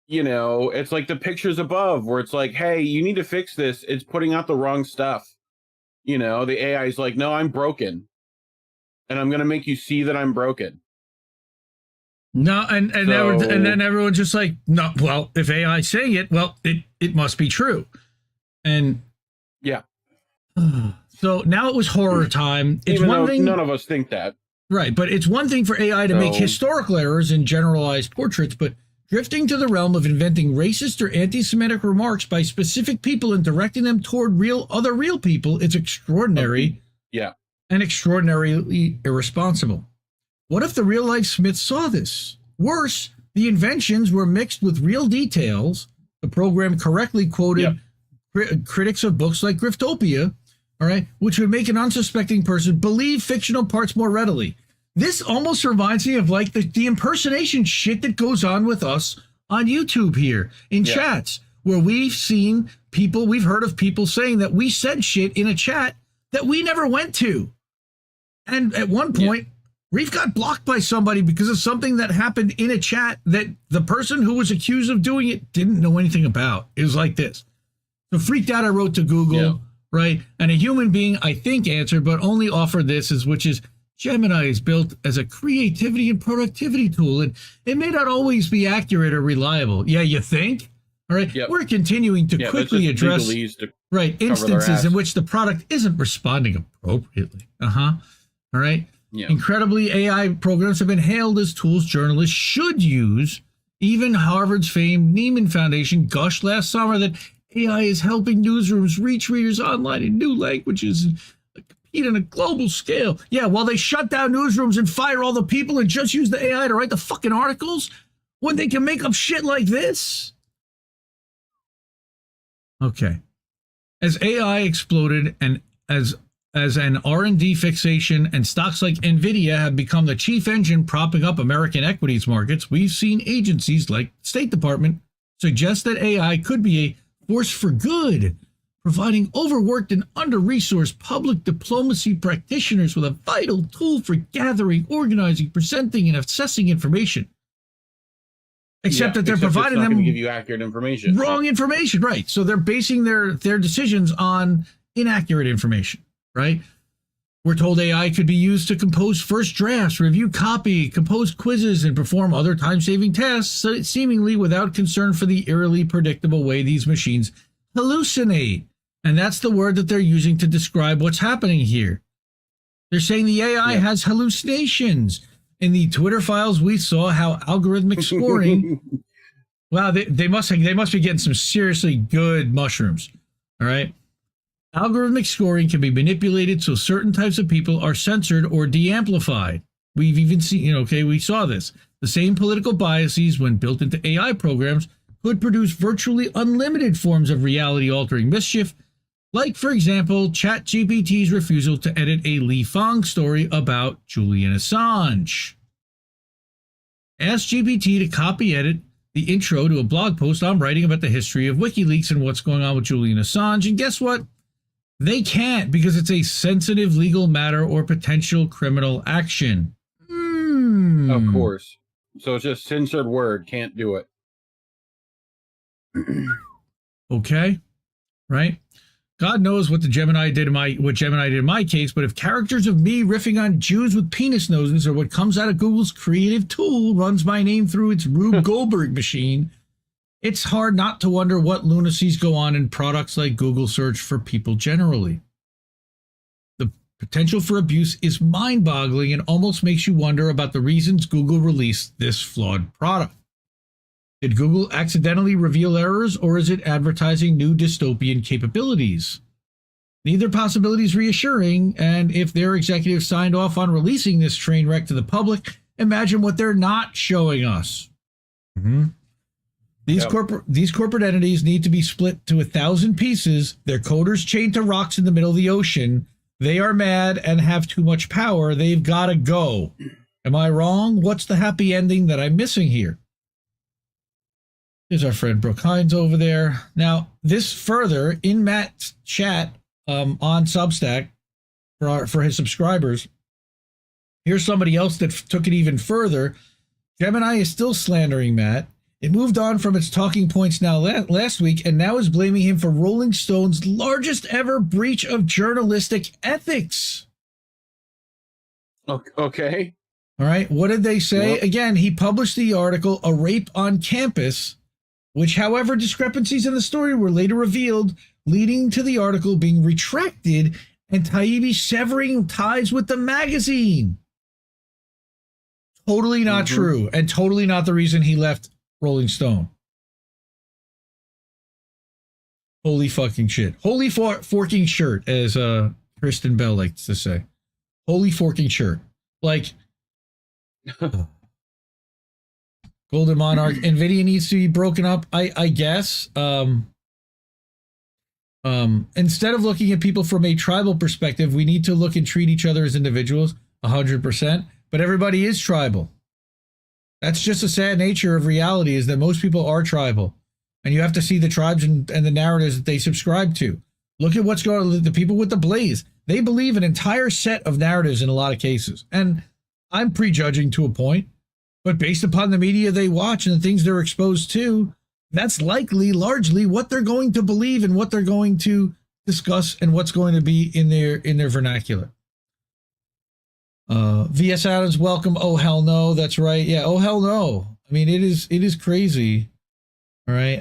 you know, it's like the pictures above where it's like, hey, you need to fix this. It's putting out the wrong stuff. You know, the AI is like, no, I'm broken. And I'm going to make you see that I'm broken. No, and then everyone's just like, no, well, if AI is saying it, well, it must be true. And yeah. So now it was horror time. It's Even one though thing, none of us think that. right? But it's one thing for AI to make historical errors in generalized portraits, but drifting to the realm of inventing racist or anti-Semitic remarks by specific people and directing them toward other real people, it's extraordinary. Yeah. And extraordinarily irresponsible. What if the real-life Smiths saw this? Worse, the inventions were mixed with real details. The program correctly quoted critics of books like Griftopia, all right, which would make an unsuspecting person believe fictional parts more readily. This almost reminds me of like the impersonation shit that goes on with us on YouTube here in chats, where we've heard of people saying that we said shit in a chat that we never went to. And at one point, Reade got blocked by somebody because of something that happened in a chat that the person who was accused of doing it didn't know anything about. It was like this. So freaked out, I wrote to Google, right? And a human being, I think, answered, but only offered this, which is Gemini is built as a creativity and productivity tool, and it may not always be accurate or reliable. Yeah, you think? All right. We're continuing to quickly address instances in which the product isn't responding appropriately. All right. Yeah. Incredibly, AI programs have been hailed as tools journalists should use. Even Harvard's famed Nieman Foundation gushed last summer that AI is helping newsrooms reach readers online in new languages and compete on a global scale. Yeah, while they shut down newsrooms and fire all the people and just use the AI to write the fucking articles, when they can make up shit like this. Okay. As AI exploded and as an R&D fixation and stocks like NVIDIA have become the chief engine propping up American equities markets, we've seen agencies like the State Department suggest that AI could be a force for good, providing overworked and under-resourced public diplomacy practitioners with a vital tool for gathering, organizing, presenting, and assessing information. Except that they're providing them give you accurate information. Wrong information, right? So they're basing their decisions on inaccurate information, right? We're told AI could be used to compose first drafts, review copy, compose quizzes, and perform other time-saving tasks, seemingly without concern for the eerily predictable way these machines hallucinate. And that's the word that they're using to describe what's happening here. They're saying the AI has hallucinations. In the Twitter files, we saw how algorithmic scoring. Wow, they must be getting some seriously good mushrooms. All right. Algorithmic scoring can be manipulated so certain types of people are censored or de-amplified. We've even seen, we saw this. The same political biases, when built into AI programs, could produce virtually unlimited forms of reality-altering mischief, like, for example, ChatGPT's refusal to edit a Li Fang story about Julian Assange. Ask GPT to copy-edit the intro to a blog post I'm writing about the history of WikiLeaks and what's going on with Julian Assange, and guess what? They can't, because it's a sensitive legal matter or potential criminal action. Of course. So it's just censored word. Can't do it. Okay. Right? God knows what Gemini did in my case, but if characters of me riffing on Jews with penis noses are what comes out of Google's creative tool runs my name through its Rube Goldberg machine, it's hard not to wonder what lunacies go on in products like Google search for people generally. The potential for abuse is mind-boggling and almost makes you wonder about the reasons Google released this flawed product. Did Google accidentally reveal errors, or is it advertising new dystopian capabilities? Neither possibility is reassuring, and if their executives signed off on releasing this train wreck to the public, imagine what they're not showing us. These corporate entities need to be split to 1,000 pieces, their coders chained to rocks in the middle of the ocean. They are mad and have too much power. They've got to go. Am I wrong? What's the happy ending that I'm missing here? There's our friend Brooke Hines over there. Now, this further, in Matt's chat on Substack for his subscribers, here's somebody else that took it even further. Gemini is still slandering Matt. It moved on from its talking points last week and now is blaming him for Rolling Stone's largest ever breach of journalistic ethics. Okay. All right. What did they say? Yep. Again, he published the article, A Rape on Campus, which, however, discrepancies in the story were later revealed, leading to the article being retracted and Taibbi severing ties with the magazine. Totally not true, and totally not the reason he left Rolling Stone. Holy fucking shit. Holy forking shirt, as Kristen Bell likes to say. Holy forking shirt. Like, Golden Monarch, NVIDIA needs to be broken up, I guess. Instead of looking at people from a tribal perspective, we need to look and treat each other as individuals, 100%. But everybody is tribal. That's just a sad nature of reality, is that most people are tribal. And you have to see the tribes and the narratives that they subscribe to. Look at what's going on with the people with the Blaze. They believe an entire set of narratives in a lot of cases. And I'm prejudging to a point, but based upon the media they watch and the things they're exposed to, that's likely largely what they're going to believe and what they're going to discuss and what's going to be in their vernacular. VS Adams, welcome. Oh hell no, that's right. Yeah, oh hell no. I mean, it is crazy. All right.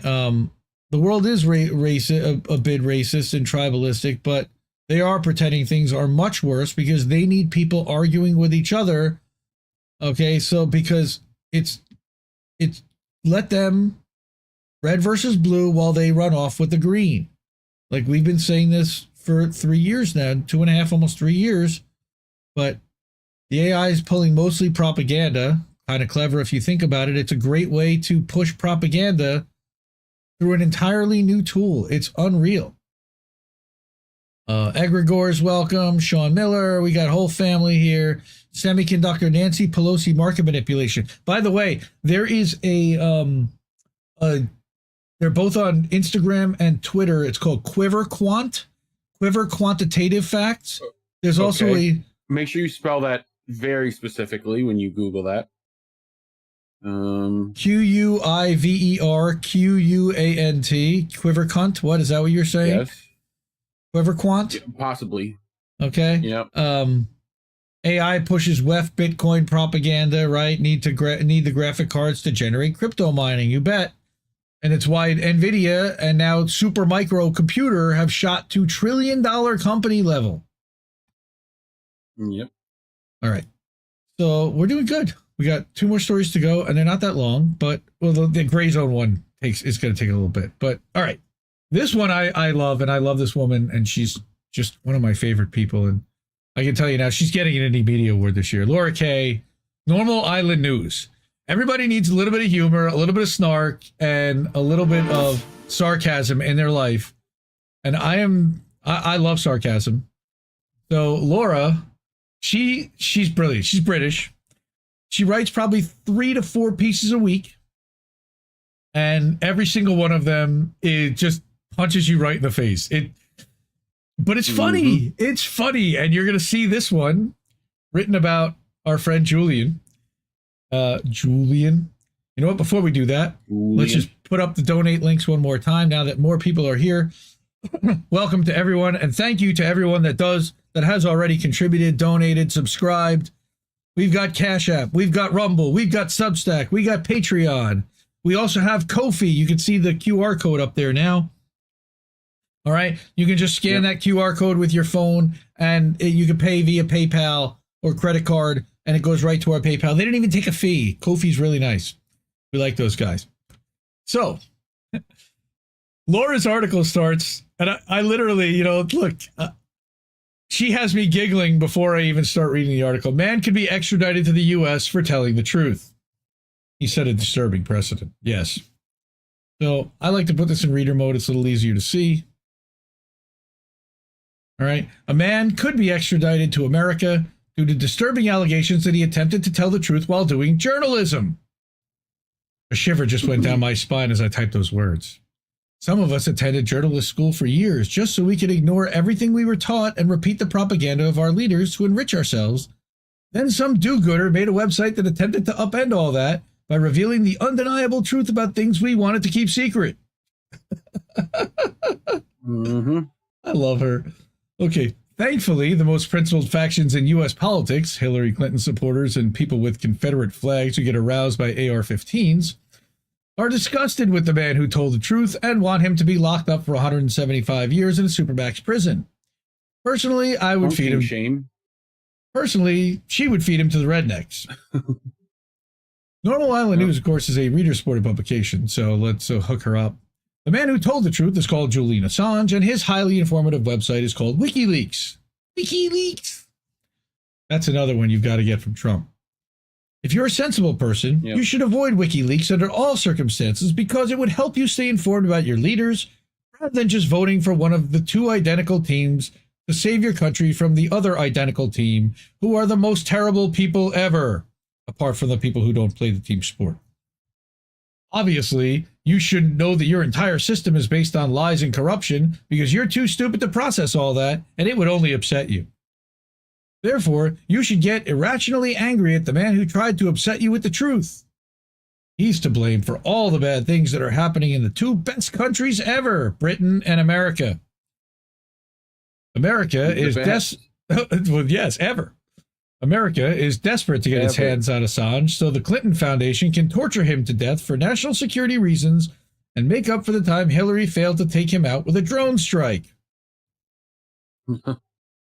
The world is racist, a bit racist and tribalistic, but they are pretending things are much worse because they need people arguing with each other. Okay, so because it's let them red versus blue while they run off with the green. Like, we've been saying this for 3 years now, 2.5, almost 3 years, but the AI is pulling mostly propaganda. Kind of clever if you think about it. It's a great way to push propaganda through an entirely new tool. It's unreal. Egregor's welcome. Sean Miller. We got whole family here. Semiconductor Nancy Pelosi market manipulation. By the way, there is they're both on Instagram and Twitter. It's called Quiver Quantitative Facts. There's also a... Make sure you spell that very specifically when you Google that. QUIVERQUANT. Quiverquant. What is that? What you're saying? Yes. Quiverquant. Yeah, possibly. Okay. Yep. AI pushes WEF Bitcoin propaganda. Right. Need the graphic cards to generate crypto mining. You bet. And it's why NVIDIA and now Supermicro Computer have shot to $1 trillion company level. Yep. All right. So we're doing good. We got 2 more stories to go, and they're not that long, but well, the Grayzone one is going to take a little bit. But all right, this one I love, and I love this woman, and she's just one of my favorite people. And I can tell you now, she's getting an Indie Media Award this year. Laura Kay, Normal Island News. Everybody needs a little bit of humor, a little bit of snark, and a little bit of sarcasm in their life. And I love sarcasm. So Laura, she's brilliant. She's British. She writes probably 3 to 4 pieces a week, and every single one of them, it just punches you right in the face. But it's funny. It's funny, and you're going to see this one written about our friend Julian. Julian. You know what? Before we do that, let's just put up the donate links one more time now that more people are here. Welcome to everyone, and thank you to everyone that has already contributed, donated, subscribed. We've got Cash App, we've got Rumble, we've got Substack, we got Patreon. We also have Ko-fi. You can see the QR code up there now. All right, you can just scan that QR code with your phone, and you can pay via PayPal or credit card, and it goes right to our PayPal. They didn't even take a fee. Ko-fi's really nice. We like those guys. So, Laura's article starts, and I literally, look, she has me giggling before I even start reading the article. Man could be extradited to the U.S. for telling the truth. He set a disturbing precedent. Yes. So I like to put this in reader mode. It's a little easier to see. All right. A man could be extradited to America due to disturbing allegations that he attempted to tell the truth while doing journalism. A shiver just went down my spine as I typed those words. Some of us attended journalist school for years just so we could ignore everything we were taught and repeat the propaganda of our leaders to enrich ourselves. Then some do-gooder made a website that attempted to upend all that by revealing the undeniable truth about things we wanted to keep secret. I love her. Okay. Thankfully, the most principled factions in U.S. politics, Hillary Clinton supporters and people with Confederate flags who get aroused by AR-15s, are disgusted with the man who told the truth and want him to be locked up for 175 years in a supermax prison. Personally, I would feed him. Shame. Personally, she would feed him to the rednecks. Normal Island News, of course, is a reader-supported publication, so let's hook her up. The man who told the truth is called Julian Assange, and his highly informative website is called WikiLeaks. WikiLeaks! That's another one you've got to get from Trump. If you're a sensible person, you should avoid WikiLeaks under all circumstances because it would help you stay informed about your leaders rather than just voting for one of the two identical teams to save your country from the other identical team, who are the most terrible people ever, apart from the people who don't play the team sport. Obviously, you should know that your entire system is based on lies and corruption because you're too stupid to process all that, and it would only upset you. Therefore, you should get irrationally angry at the man who tried to upset you with the truth. He's to blame for all the bad things that are happening in the two best countries ever, Britain and America. America is well, yes, ever. America is desperate to get its hands on Assange so the Clinton Foundation can torture him to death for national security reasons and make up for the time Hillary failed to take him out with a drone strike.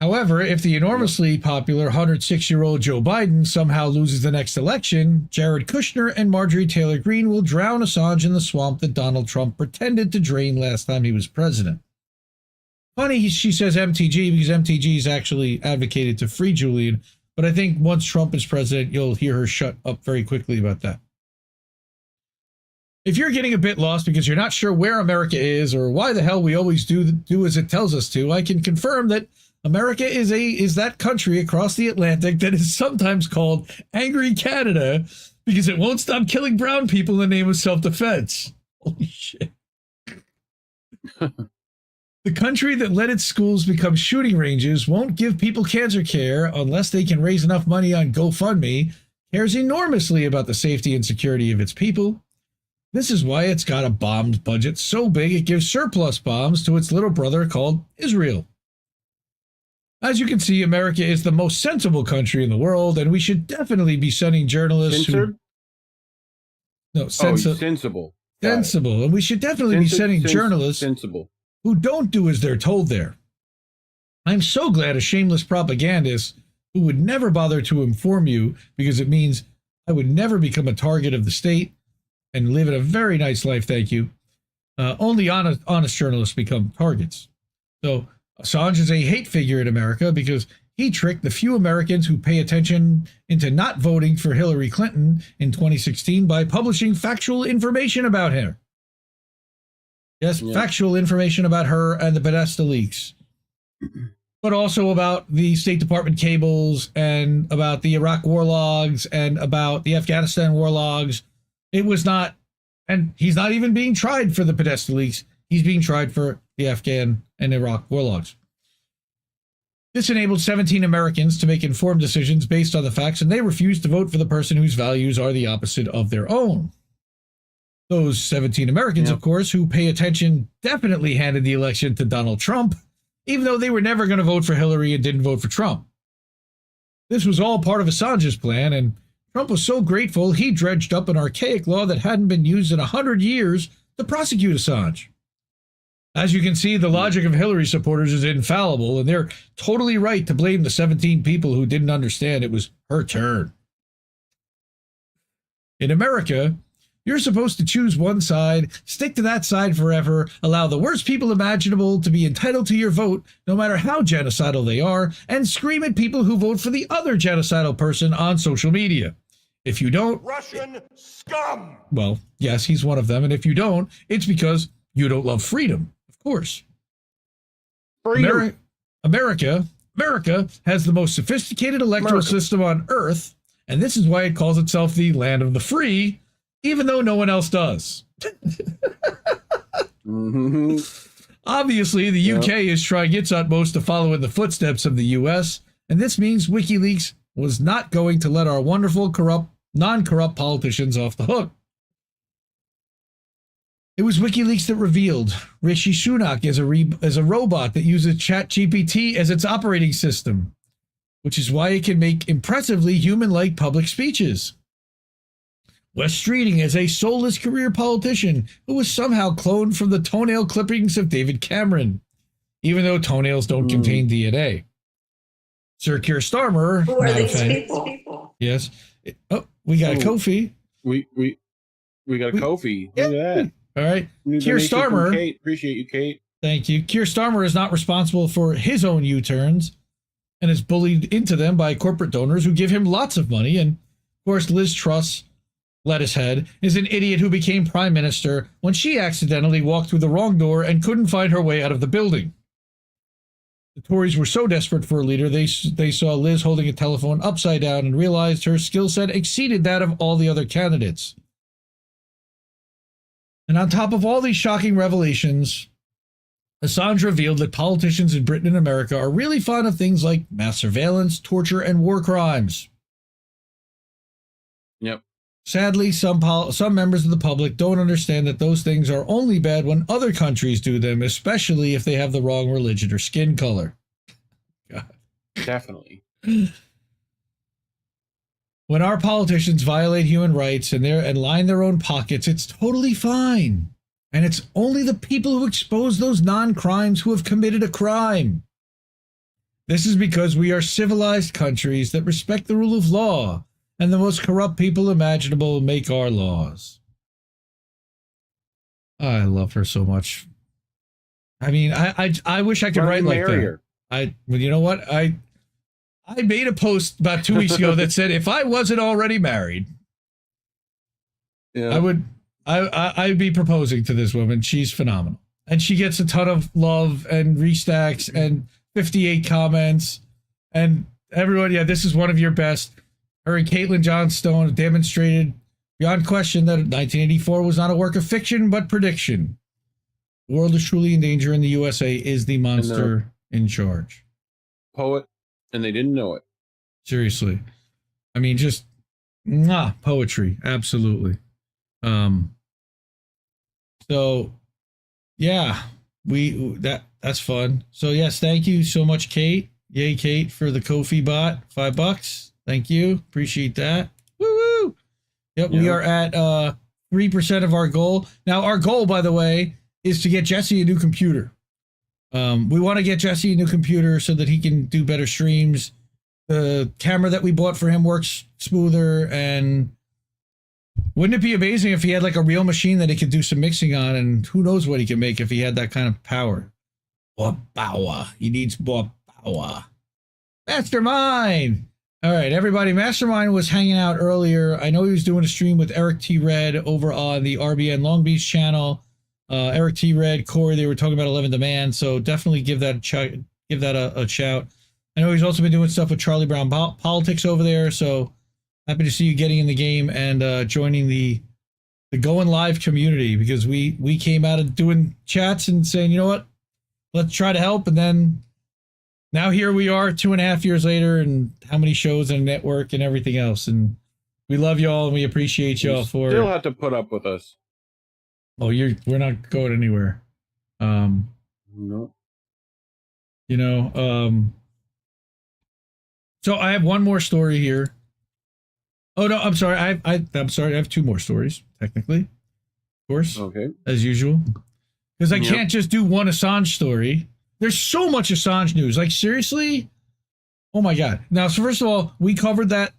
However, if the enormously popular 106-year-old Joe Biden somehow loses the next election, Jared Kushner and Marjorie Taylor Greene will drown Assange in the swamp that Donald Trump pretended to drain last time he was president. Funny she says MTG because MTG's actually advocated to free Julian, but I think once Trump is president, you'll hear her shut up very quickly about that. If you're getting a bit lost because you're not sure where America is or why the hell we always do as it tells us to, I can confirm that America is that country across the Atlantic that is sometimes called Angry Canada because it won't stop killing brown people in the name of self-defense. Holy shit. The country that let its schools become shooting ranges won't give people cancer care unless they can raise enough money on GoFundMe, cares enormously about the safety and security of its people. This is why it's got a bombs budget so big it gives surplus bombs to its little brother called Israel. As you can see, America is the most sensible country in the world, and we should definitely be sending journalists sensible. Sensible. And we should definitely be sending journalists sensible who don't do as they're told there. I'm so glad a shameless propagandist who would never bother to inform you because it means I would never become a target of the state and live in a very nice life, thank you. Only honest journalists become targets. So Assange is a hate figure in America because he tricked the few Americans who pay attention into not voting for Hillary Clinton in 2016 by publishing factual information about her. Yes, factual information about her and the Podesta leaks, but also about the State Department cables and about the Iraq war logs and about the Afghanistan war logs. It was not, and he's not even being tried for the Podesta leaks. He's being tried for the Afghan and Iraq war logs. This enabled 17 Americans to make informed decisions based on the facts, and they refused to vote for the person whose values are the opposite of their own. Those 17 Americans, of course, who pay attention definitely handed the election to Donald Trump, even though they were never going to vote for Hillary and didn't vote for Trump. This was all part of Assange's plan, and Trump was so grateful he dredged up an archaic law that hadn't been used in 100 years to prosecute Assange. As you can see, the logic of Hillary supporters is infallible, and they're totally right to blame the 17 people who didn't understand it was her turn. In America, you're supposed to choose one side, stick to that side forever, allow the worst people imaginable to be entitled to your vote, no matter how genocidal they are, and scream at people who vote for the other genocidal person on social media. If you don't... Russian scum! Well, yes, he's one of them, and if you don't, it's because you don't love freedom, of course. America has the most sophisticated electoral system on Earth, and this is why it calls itself the land of the free, even though no one else does. Obviously, the UK is trying its utmost to follow in the footsteps of the US, and this means WikiLeaks was not going to let our wonderful, corrupt, non-corrupt politicians off the hook. It was WikiLeaks that revealed Rishi Sunak as a robot that uses ChatGPT as its operating system, which is why it can make impressively human-like public speeches. Wes Streeting as a soulless career politician who was somehow cloned from the toenail clippings of David Cameron, even though toenails don't contain DNA. Sir Keir Starmer. Who are these people? Yes. We got a Kofi. We got a Kofi. Look at that. All right. New Keir donation from Starmer. Kate. Appreciate you, Kate. Thank you. Keir Starmer is not responsible for his own U-turns and is bullied into them by corporate donors who give him lots of money. And, of course, Liz Truss, Lettucehead, is an idiot who became prime minister when she accidentally walked through the wrong door and couldn't find her way out of the building. The Tories were so desperate for a leader, they saw Liz holding a telephone upside down and realized her skill set exceeded that of all the other candidates. And on top of all these shocking revelations, Assange revealed that politicians in Britain and America are really fond of things like mass surveillance, torture, and war crimes. Yep. Sadly, some members of the public don't understand that those things are only bad when other countries do them, especially if they have the wrong religion or skin color. God. Definitely. When our politicians violate human rights and line their own pockets, it's totally fine. And it's only the people who expose those non-crimes who have committed a crime. This is because we are civilized countries that respect the rule of law, and the most corrupt people imaginable make our laws. I love her so much. I mean, I wish I could write like that. Well, you know what? I made a post about 2 weeks ago that said if I wasn't already married, I would be proposing to this woman. She's phenomenal. And she gets a ton of love and restacks and 58 comments. And everyone, this is one of your best. Her and Caitlin Johnstone have demonstrated beyond question that 1984 was not a work of fiction, but prediction. The world is truly in danger, and the USA is the monster in charge. Poet, and they didn't know it. Seriously. I mean, just poetry. Absolutely. So yeah, that's fun. So yes, thank you so much, Kate. Yay, Kate, for the Ko-fi bot, $5. Thank you. Appreciate that. Woo-woo. Yep, we are at 3% of our goal. Now, our goal, by the way, is to get Jesse a new computer. We want to get Jesse a new computer so that he can do better streams. The camera that we bought for him works smoother, and wouldn't it be amazing if he had like a real machine that he could do some mixing on, and who knows what he could make if he had that kind of power. More power. He needs more power. Mastermind! All right, everybody. Mastermind was hanging out earlier. I know he was doing a stream with Eric T. Red over on the RBN Long Beach channel. Eric T. Red, Corey, they were talking about 11 Demand, so definitely give that a shout. I know he's also been doing stuff with Charlie Brown Politics over there, so happy to see you getting in the game and joining the Going Live community, because we came out of doing chats and saying, you know what, let's try to help, and then now here we are 2.5 years later, and how many shows and network and everything else, and we love y'all and we appreciate y'all for still have to put up with us. Oh, we're not going anywhere. No. You know, so I have one more story here. Oh no, I'm sorry. I'm sorry. I have two more stories, technically. Of course. Okay. As usual. Because I can't just do one Assange story. There's so much Assange news. Like, seriously? Oh my God. Now, so first of all, we covered the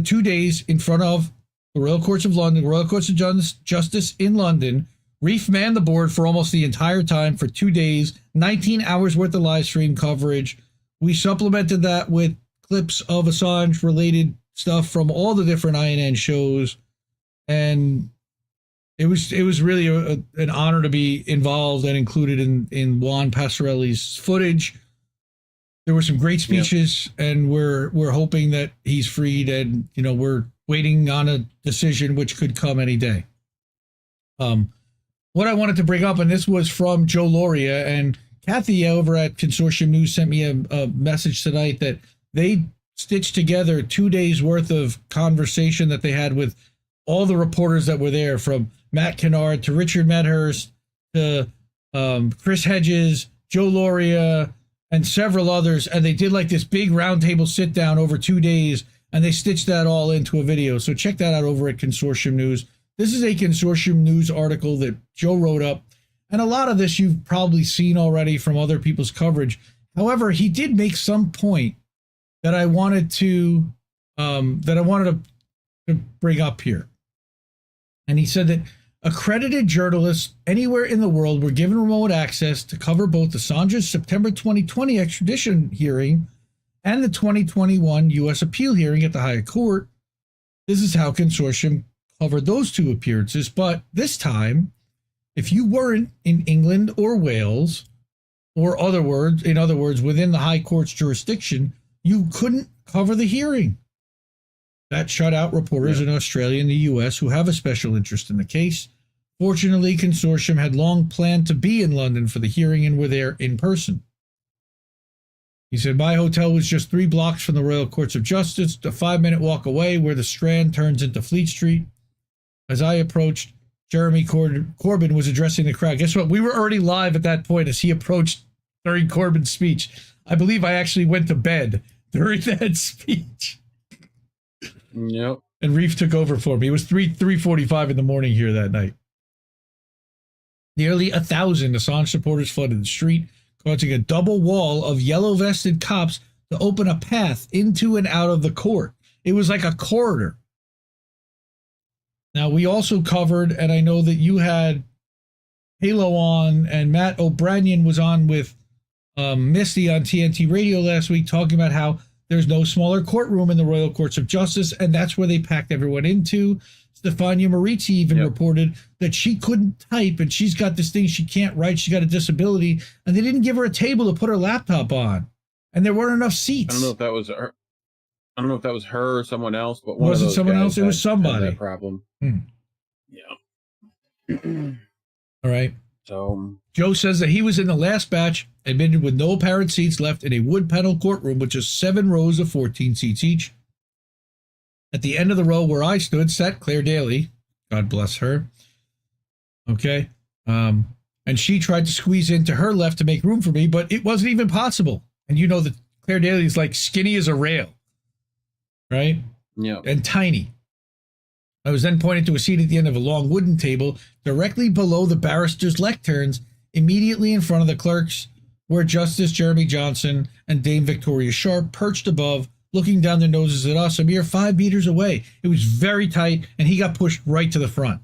2 days in front of the Royal Courts of London, Royal Courts of Justice in London. Reef manned the board for almost the entire time for 2 days, 19 hours worth of live stream coverage. We supplemented that with clips of Assange related stuff from all the different INN shows. And it was really an honor to be involved and included in Juan Passarelli's footage. There were some great speeches, and we're hoping that he's freed, and we're waiting on a decision which could come any day. What I wanted to bring up, and this was from Joe Loria, and Kathy over at Consortium News sent me a message tonight that they stitched together 2 days worth of conversation that they had with all the reporters that were there, from Matt Kennard to Richard Medhurst to Chris Hedges, Joe Loria, and several others. And they did like this big roundtable sit down over 2 days, and they stitched that all into a video. So check that out over at Consortium News. This is a Consortium News article that Joe wrote up. And a lot of this you've probably seen already from other people's coverage. However, he did make some point that I wanted to bring up here. And he said that accredited journalists anywhere in the world were given remote access to cover both Assange's September 2020 extradition hearing and the 2021 U.S. appeal hearing at the High Court. This is how Consortium covered those two appearances. But this time, if you weren't in England or Wales, or in other words, within the High Court's jurisdiction, you couldn't cover the hearing. That shut out reporters in Australia and the U.S. who have a special interest in the case. Fortunately, Consortium had long planned to be in London for the hearing and were there in person. He said, my hotel was just 3 blocks from the Royal Courts of Justice, a 5-minute walk away where the Strand turns into Fleet Street. As I approached, Jeremy Corbyn was addressing the crowd. Guess what? We were already live at that point as he approached during Corbyn's speech. I believe I actually went to bed during that speech. Yep. And Reef took over for me. It was 3:45 in the morning here that night. Nearly 1,000 Assange supporters flooded the street, causing a double wall of yellow-vested cops to open a path into and out of the court. It was like a corridor. Now, we also covered, and I know that you had Halo on, and Matt O'Brien was on with Misty on TNT Radio last week, talking about how there's no smaller courtroom in the Royal Courts of Justice, and that's where they packed everyone into. Stefania Marizzi even reported that she couldn't type, and she's got this thing she can't write. She's got a disability, and they didn't give her a table to put her laptop on, and there weren't enough seats. I don't know if that was her. I don't know if that was her or someone else, but was it someone else? It was somebody. That problem. Yeah. All right. So Joe says that he was in the last batch, admitted with no apparent seats left in a wood panel courtroom with just 7 rows of 14 seats each. At the end of the row where I stood sat Claire Daly. God bless her. Okay. And she tried to squeeze into her left to make room for me, but it wasn't even possible. And you know that Claire Daly is like skinny as a rail. Right? Yeah. And tiny. I was then pointed to a seat at the end of a long wooden table directly below the barristers' lecterns, immediately in front of the clerks, where Justice Jeremy Johnson and Dame Victoria Sharp perched above, looking down their noses at us a mere 5 meters away. It was very tight, and he got pushed right to the front.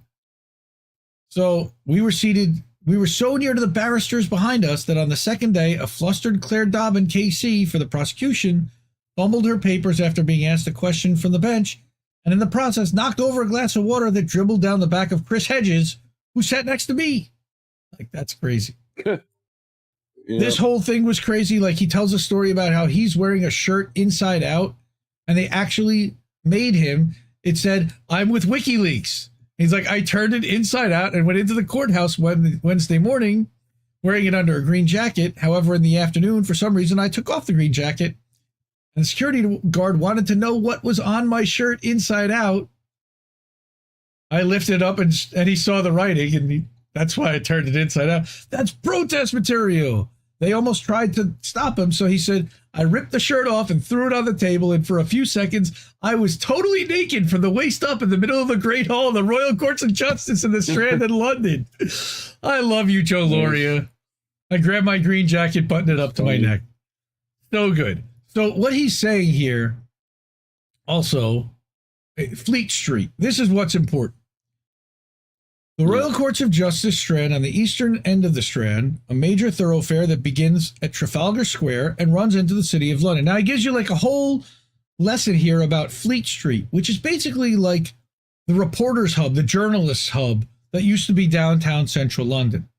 So we were so near to the barristers behind us that on the second day, a flustered Claire Dobbin, KC, for the prosecution, fumbled her papers after being asked a question from the bench, and in the process knocked over a glass of water that dribbled down the back of Chris Hedges, who sat next to me. Like, that's crazy. Yeah. This whole thing was crazy. Like, he tells a story about how he's wearing a shirt inside out, and they actually made him. It said, I'm with WikiLeaks. He's like, I turned it inside out and went into the courthouse Wednesday morning wearing it under a green jacket. However, in the afternoon, for some reason, I took off the green jacket. And the security guard wanted to know what was on my shirt inside out. I lifted it up and he saw the writing, and that's why I turned it inside out. That's protest material. They almost tried to stop him, so he said, I ripped the shirt off and threw it on the table, and for a few seconds, I was totally naked from the waist up in the middle of the Great Hall of the Royal Courts of Justice in the Strand in London. I love you, Joe Loria. I grabbed my green jacket, buttoned it up to my neck. So good. So what he's saying here, also, Fleet Street, this is what's important. The Royal Courts of Justice Strand on the eastern end of the Strand, a major thoroughfare that begins at Trafalgar Square and runs into the City of London. Now, it gives you like a whole lesson here about Fleet Street, which is basically like the reporter's hub, the journalist's hub that used to be downtown central London.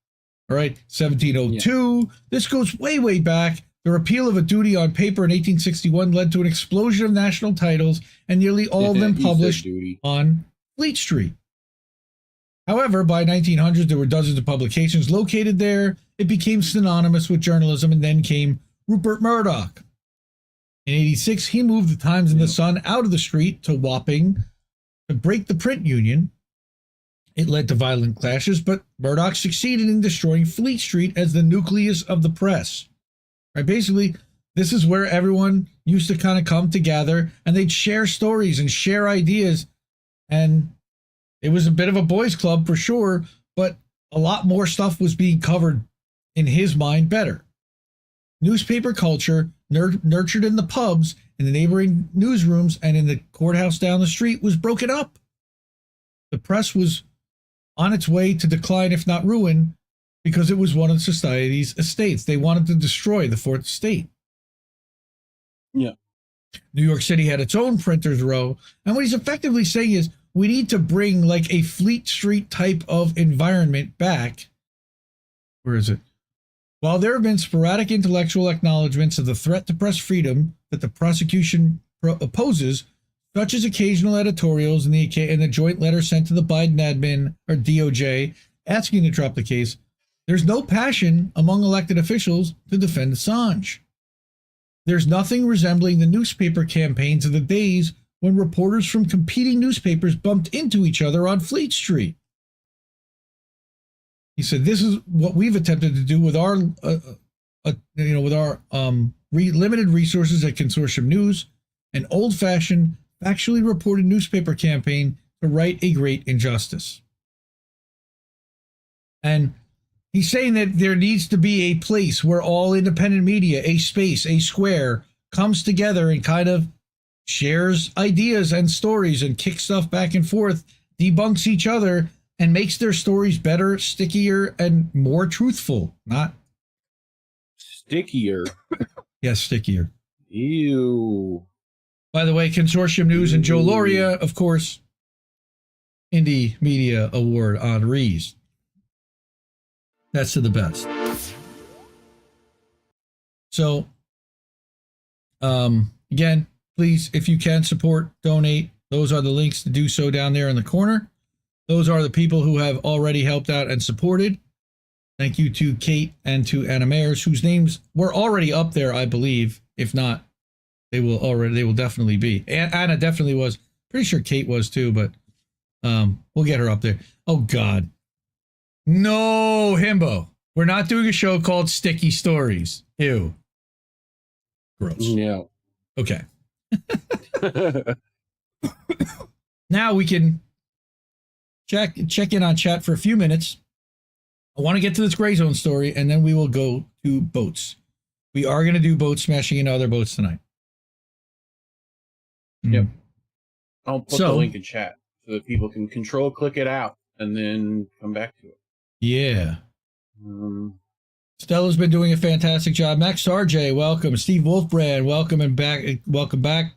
All right, 1702. Yeah. This goes way, way back. The repeal of a duty on paper in 1861 led to an explosion of national titles, and nearly all of them published on Fleet Street. However, by 1900, there were dozens of publications located there. It became synonymous with journalism, and then came Rupert Murdoch. In 86, he moved the Times and the Sun out of the street to Wapping to break the print union. It led to violent clashes, but Murdoch succeeded in destroying Fleet Street as the nucleus of the press. Right? Basically, this is where everyone used to kind of come together and they'd share stories and share ideas. And it was a bit of a boys' club for sure, but a lot more stuff was being covered in his mind better. Newspaper culture, nurtured in the pubs, in the neighboring newsrooms, and in the courthouse down the street, was broken up. The press was on its way to decline, if not ruin, because it was one of society's estates. They wanted to destroy the Fourth Estate. Yeah. New York City had its own printers' row, and what he's effectively saying is we need to bring like a Fleet Street type of environment back. Where is it? While there have been sporadic intellectual acknowledgments of the threat to press freedom that the prosecution opposes, such as occasional editorials in the joint letter sent to the Biden admin or DOJ asking to drop the case, there's no passion among elected officials to defend Assange. There's nothing resembling the newspaper campaigns of the days when reporters from competing newspapers bumped into each other on Fleet Street. He said, "This is what we've attempted to do with our, limited resources at Consortium News, an old-fashioned, factually reported newspaper campaign to right a great injustice." And he's saying that there needs to be a place where all independent media, a space, a square, comes together and kind of shares ideas and stories and kicks stuff back and forth, debunks each other, and makes their stories better, stickier, and more truthful. Not stickier. Yes, stickier. Ew. By the way, Consortium News and Joe Loria, of course, Indie Media Award honorees. That's to the best. So, again, please, if you can support, donate. Those are the links to do so down there in the corner. Those are the people who have already helped out and supported. Thank you to Kate and to Anna Mayers, whose names were already up there, I believe. If not, they will definitely be. Anna definitely was. Pretty sure Kate was too, but we'll get her up there. Oh God. No, Himbo. We're not doing a show called Sticky Stories. Ew. Gross. Yeah. Okay. Now we can check in on chat for a few minutes. I want to get to this Grayzone story, and then we will go to boats. We are going to do boat smashing into other boats tonight. Yep. I'll put the link in chat so that people can click it out and then come back to it. Yeah. Stella's been doing a fantastic job. Max Sarjay, welcome. Steve Wolfbrand, welcome and back. Welcome back.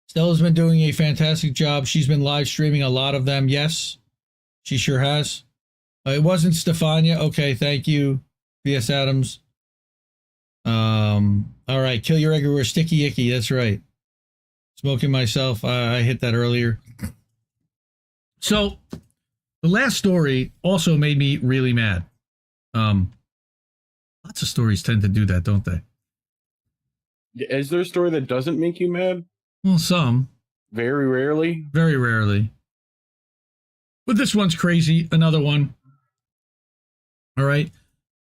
Stella's been doing a fantastic job. She's been live streaming a lot of them. Yes, she sure has. It wasn't Stefania. Okay, thank you, B.S. Adams. All right, kill your everywhere, sticky icky. That's right. Smoking myself. I hit that earlier. So the last story also made me really mad. Lots of stories tend to do that, don't they? Is there a story that doesn't make you mad? Well, some. Very rarely? Very rarely. But this one's crazy. Another one. All right.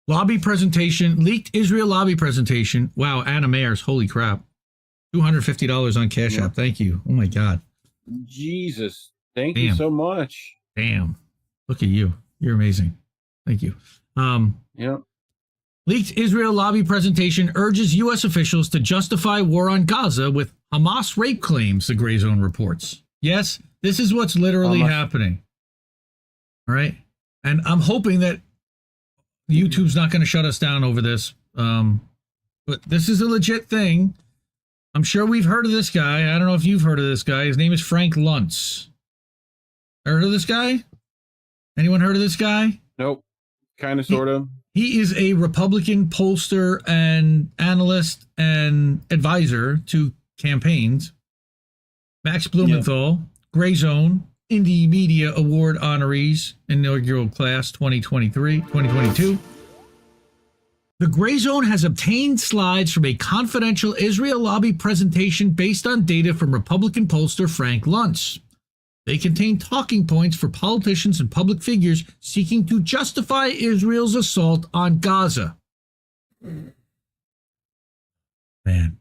Lobby presentation. Leaked Israel lobby presentation. Wow, Anna Mayers. Holy crap. $250 on Cash App. Thank you. Oh, my God. Jesus. Thank you so much. Damn. Look at you. You're amazing. Thank you. Yeah. Leaked Israel lobby presentation urges U.S. officials to justify war on Gaza with Hamas rape claims, the Grayzone reports. Yes, this is what's literally happening. All right. And I'm hoping that YouTube's not going to shut us down over this. But this is a legit thing. I'm sure we've heard of this guy. I don't know if you've heard of this guy. His name is Frank Luntz. Heard of this guy? Anyone heard of this guy? Nope. Kind of, sort of. He is a Republican pollster and analyst and advisor to campaigns. Max Blumenthal, Grayzone, Indie Media Award honorees, inaugural class 2022. The Grayzone has obtained slides from a confidential Israel lobby presentation based on data from Republican pollster Frank Luntz. They contain talking points for politicians and public figures seeking to justify Israel's assault on Gaza. Man,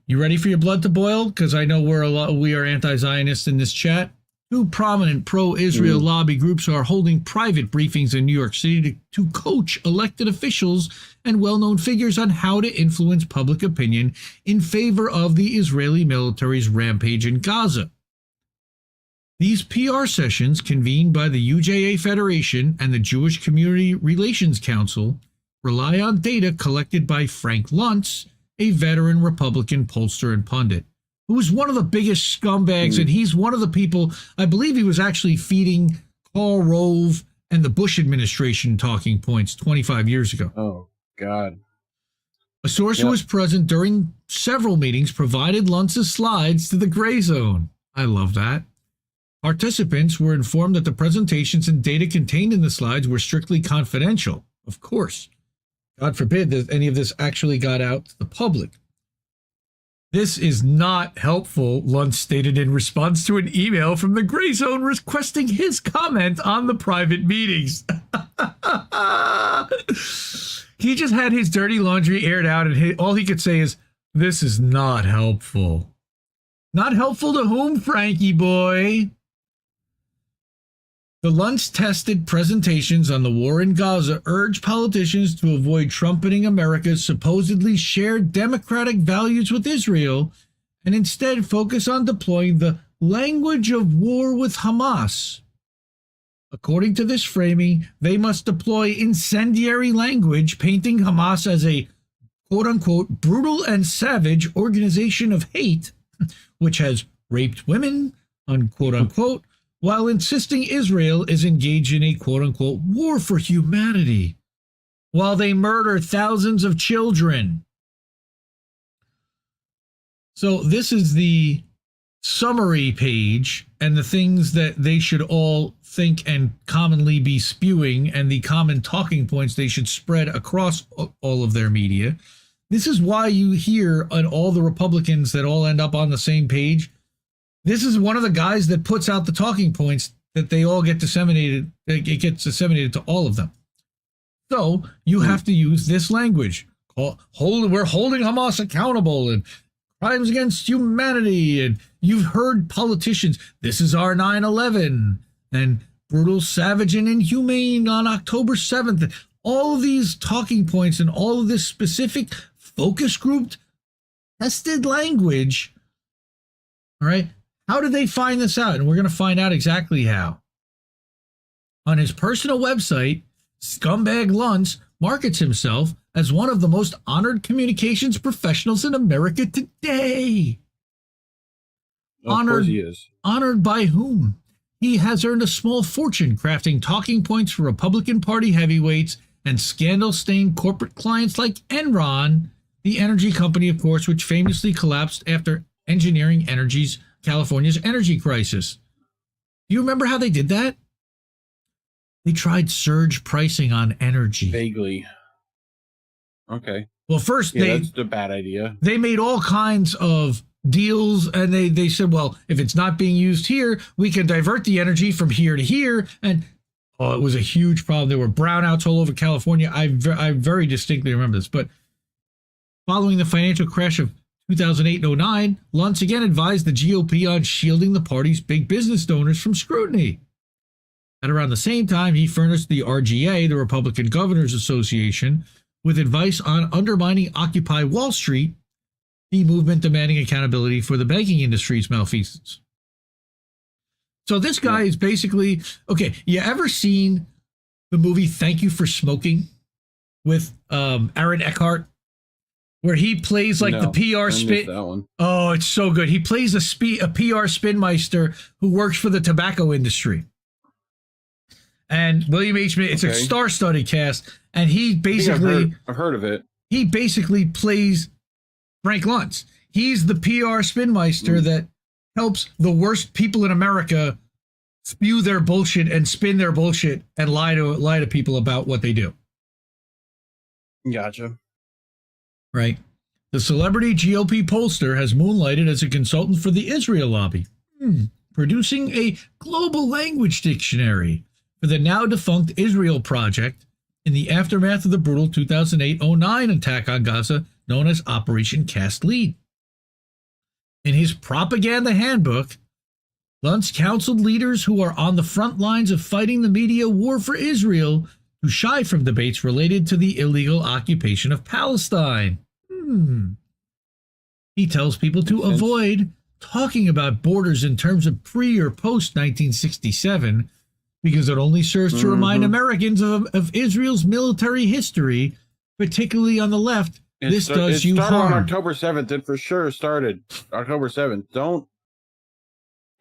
you ready for your blood to boil? Because I know we are anti-Zionists in this chat. Two prominent pro-Israel lobby groups are holding private briefings in New York City to coach elected officials and well-known figures on how to influence public opinion in favor of the Israeli military's rampage in Gaza. These PR sessions, convened by the UJA Federation and the Jewish Community Relations Council, rely on data collected by Frank Luntz, a veteran Republican pollster and pundit, who was one of the biggest scumbags, and he's one of the people, I believe he was actually feeding Karl Rove and the Bush administration talking points 25 years ago. Oh, God. A source who was present during several meetings provided Luntz's slides to the Grayzone. I love that. Participants were informed that the presentations and data contained in the slides were strictly confidential. Of course. God forbid that any of this actually got out to the public. This is not helpful, Luntz stated in response to an email from the Grayzone requesting his comment on the private meetings. He just had his dirty laundry aired out, and all he could say is, "This is not helpful." Not helpful to whom, Frankie boy? The Luntz-tested presentations on the war in Gaza urge politicians to avoid trumpeting America's supposedly shared democratic values with Israel and instead focus on deploying the language of war with Hamas. According to this framing, they must deploy incendiary language painting Hamas as a quote-unquote brutal and savage organization of hate, which has raped women, unquote-unquote, while insisting Israel is engaged in a quote-unquote war for humanity, while they murder thousands of children. So this is the summary page and the things that they should all think and commonly be spewing and the common talking points they should spread across all of their media. This is why you hear on all the Republicans that all end up on the same page. This is one of the guys that puts out the talking points that they all get disseminated. It gets disseminated to all of them. So you have to use this language. We're holding Hamas accountable and crimes against humanity. And you've heard politicians, this is our 9/11 and brutal, savage, and inhumane on October 7th. All of these talking points and all of this specific focus grouped tested language. All right. How did they find this out? And we're going to find out exactly how. On his personal website, Scumbag Luntz markets himself as one of the most honored communications professionals in America today. Of course he is. Honored by whom? He has earned a small fortune crafting talking points for Republican Party heavyweights and scandal-stained corporate clients like Enron, the energy company, of course, which famously collapsed after engineering California's energy crisis. Do you remember how they did that? They tried surge pricing on energy. Vaguely. Okay. Well, first that's a bad idea. They made all kinds of deals, and they said, well, if it's not being used here, we can divert the energy from here to here. And it was a huge problem. There were brownouts all over California. I very distinctly remember this. But following the financial crash of 2008-09, Luntz again advised the GOP on shielding the party's big business donors from scrutiny. At around the same time, he furnished the RGA, the Republican Governors Association, with advice on undermining Occupy Wall Street, the movement demanding accountability for the banking industry's malfeasance. So this guy is basically, okay, you ever seen the movie Thank You for Smoking with Aaron Eckhart? Where he plays like the PR spin. That one. Oh, it's so good. He plays a PR spinmeister who works for the tobacco industry. And William H. Macy, it's a star-studded cast, and he basically I've heard of it. He basically plays Frank Luntz. He's the PR spinmeister that helps the worst people in America spew their bullshit and spin their bullshit and lie to people about what they do. Gotcha. right? The celebrity GOP pollster has moonlighted as a consultant for the Israel lobby, producing a global language dictionary for the now defunct Israel Project in the aftermath of the brutal 2008-09 attack on Gaza known as Operation Cast Lead. In his propaganda handbook, Luntz counseled leaders who are on the front lines of fighting the media war for Israel to shy from debates related to the illegal occupation of Palestine. He tells people to avoid talking about borders in terms of pre or post 1967 because it only serves to remind Americans of Israel's military history, particularly on the left. This does you harm. It started on October 7th. It for sure started October 7th. Don't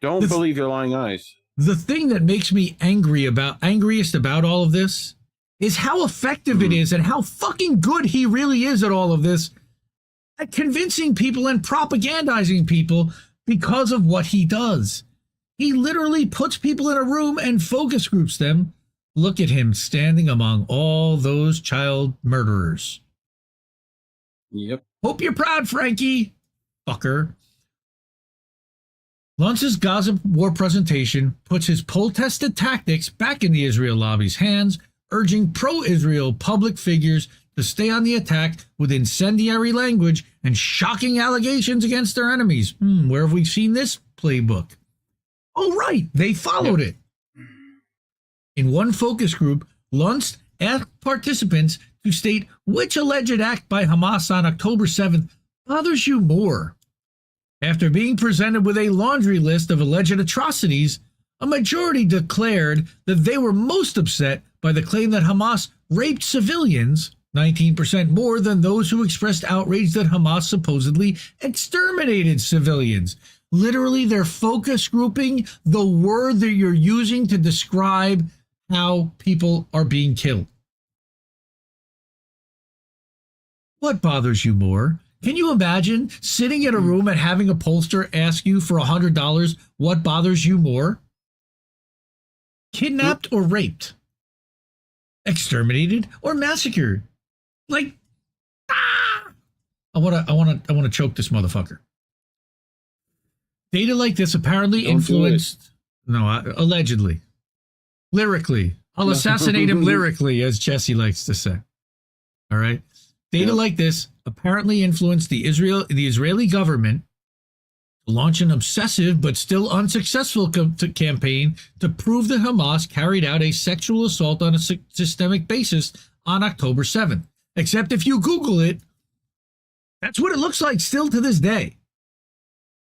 believe your lying eyes. The thing that makes me angriest about all of this is how effective it is and how fucking good he really is at all of this, at convincing people and propagandizing people because of what he does. He literally puts people in a room and focus groups them. Look at him standing among all those child murderers. Yep. Hope you're proud, Frankie. Fucker. Luntz's Gaza war presentation puts his poll-tested tactics back in the Israel lobby's hands, urging pro-Israel public figures to stay on the attack with incendiary language and shocking allegations against their enemies. Where have we seen this playbook? Oh, right. They followed it. In one focus group, Luntz asked participants to state which alleged act by Hamas on October 7th bothers you more. After being presented with a laundry list of alleged atrocities, a majority declared that they were most upset by the claim that Hamas raped civilians, 19% more than those who expressed outrage that Hamas supposedly exterminated civilians. Literally, they're focus grouping the word that you're using to describe how people are being killed. What bothers you more? Can you imagine sitting in a room and having a pollster ask you for $100 what bothers you more? Kidnapped or raped? Exterminated or massacred? Like, I want to choke this motherfucker. Data like this apparently influenced, allegedly, lyrically. I'll assassinate him lyrically, as Jesse likes to say. All right. Data like this apparently influenced the Israeli government to launch an obsessive but still unsuccessful campaign to prove that Hamas carried out a sexual assault on a systemic basis on October 7th. Except if you Google it, that's what it looks like still to this day.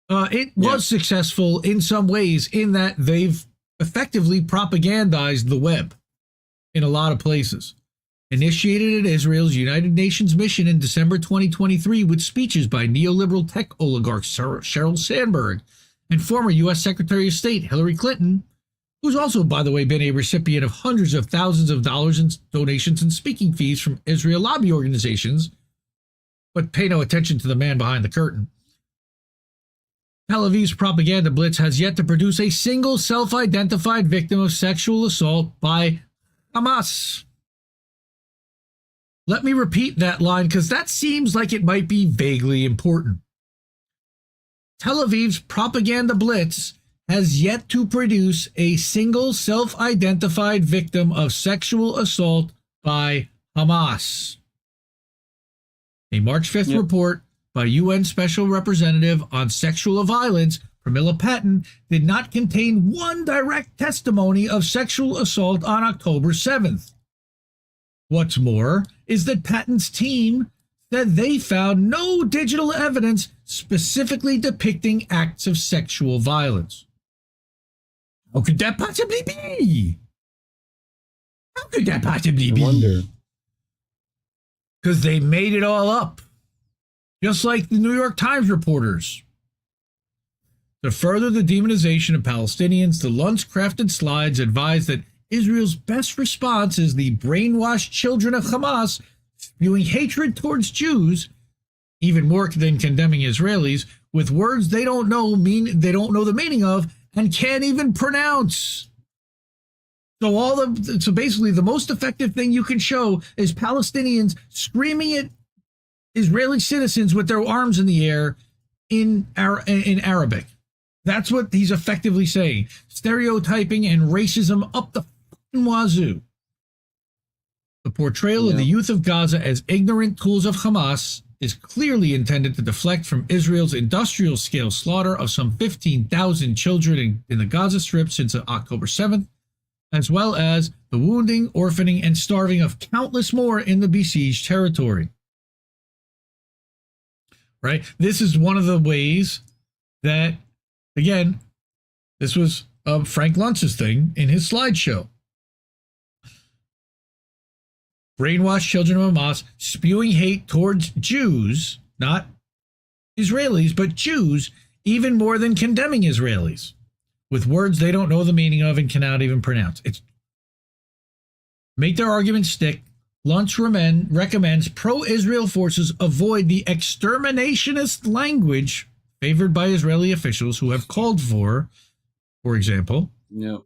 It was successful in some ways in that they've effectively propagandized the web in a lot of places. Initiated at Israel's United Nations mission in December 2023 with speeches by neoliberal tech oligarch Sheryl Sandberg and former U.S. Secretary of State Hillary Clinton, who's also, by the way, been a recipient of hundreds of thousands of dollars in donations and speaking fees from Israel lobby organizations, but pay no attention to the man behind the curtain. Tel Aviv's propaganda blitz has yet to produce a single self-identified victim of sexual assault by Hamas. Let me repeat that line because that seems like it might be vaguely important. Tel Aviv's propaganda blitz has yet to produce a single self-identified victim of sexual assault by Hamas. A March 5th report by UN Special Representative on Sexual Violence, Pramila Patten, did not contain one direct testimony of sexual assault on October 7th. What's more is that Patten's team said they found no digital evidence specifically depicting acts of sexual violence. How could that possibly be? How could that possibly be? I wonder. Because they made it all up. Just like the New York Times reporters. To further the demonization of Palestinians, the Luntz-crafted slides advise that Israel's best response is the brainwashed children of Hamas spewing hatred towards Jews, even more than condemning Israelis, with words they don't know the meaning of and can't even pronounce. So basically the most effective thing you can show is Palestinians screaming at Israeli citizens with their arms in the air in Arabic. That's what he's effectively saying. Stereotyping and racism up the fucking wazoo. The portrayal of the youth of Gaza as ignorant tools of Hamas is clearly intended to deflect from Israel's industrial-scale slaughter of some 15,000 children in the Gaza Strip since October 7th, as well as the wounding, orphaning, and starving of countless more in the besieged territory. Right? This is one of the ways that, again, this was Frank Luntz's thing in his slideshow. Brainwashed children of Hamas spewing hate towards Jews, not Israelis, but Jews, even more than condemning Israelis, with words they don't know the meaning of and cannot even pronounce. Make their arguments stick. Luntz recommends pro-Israel forces avoid the exterminationist language favored by Israeli officials who have called for example, to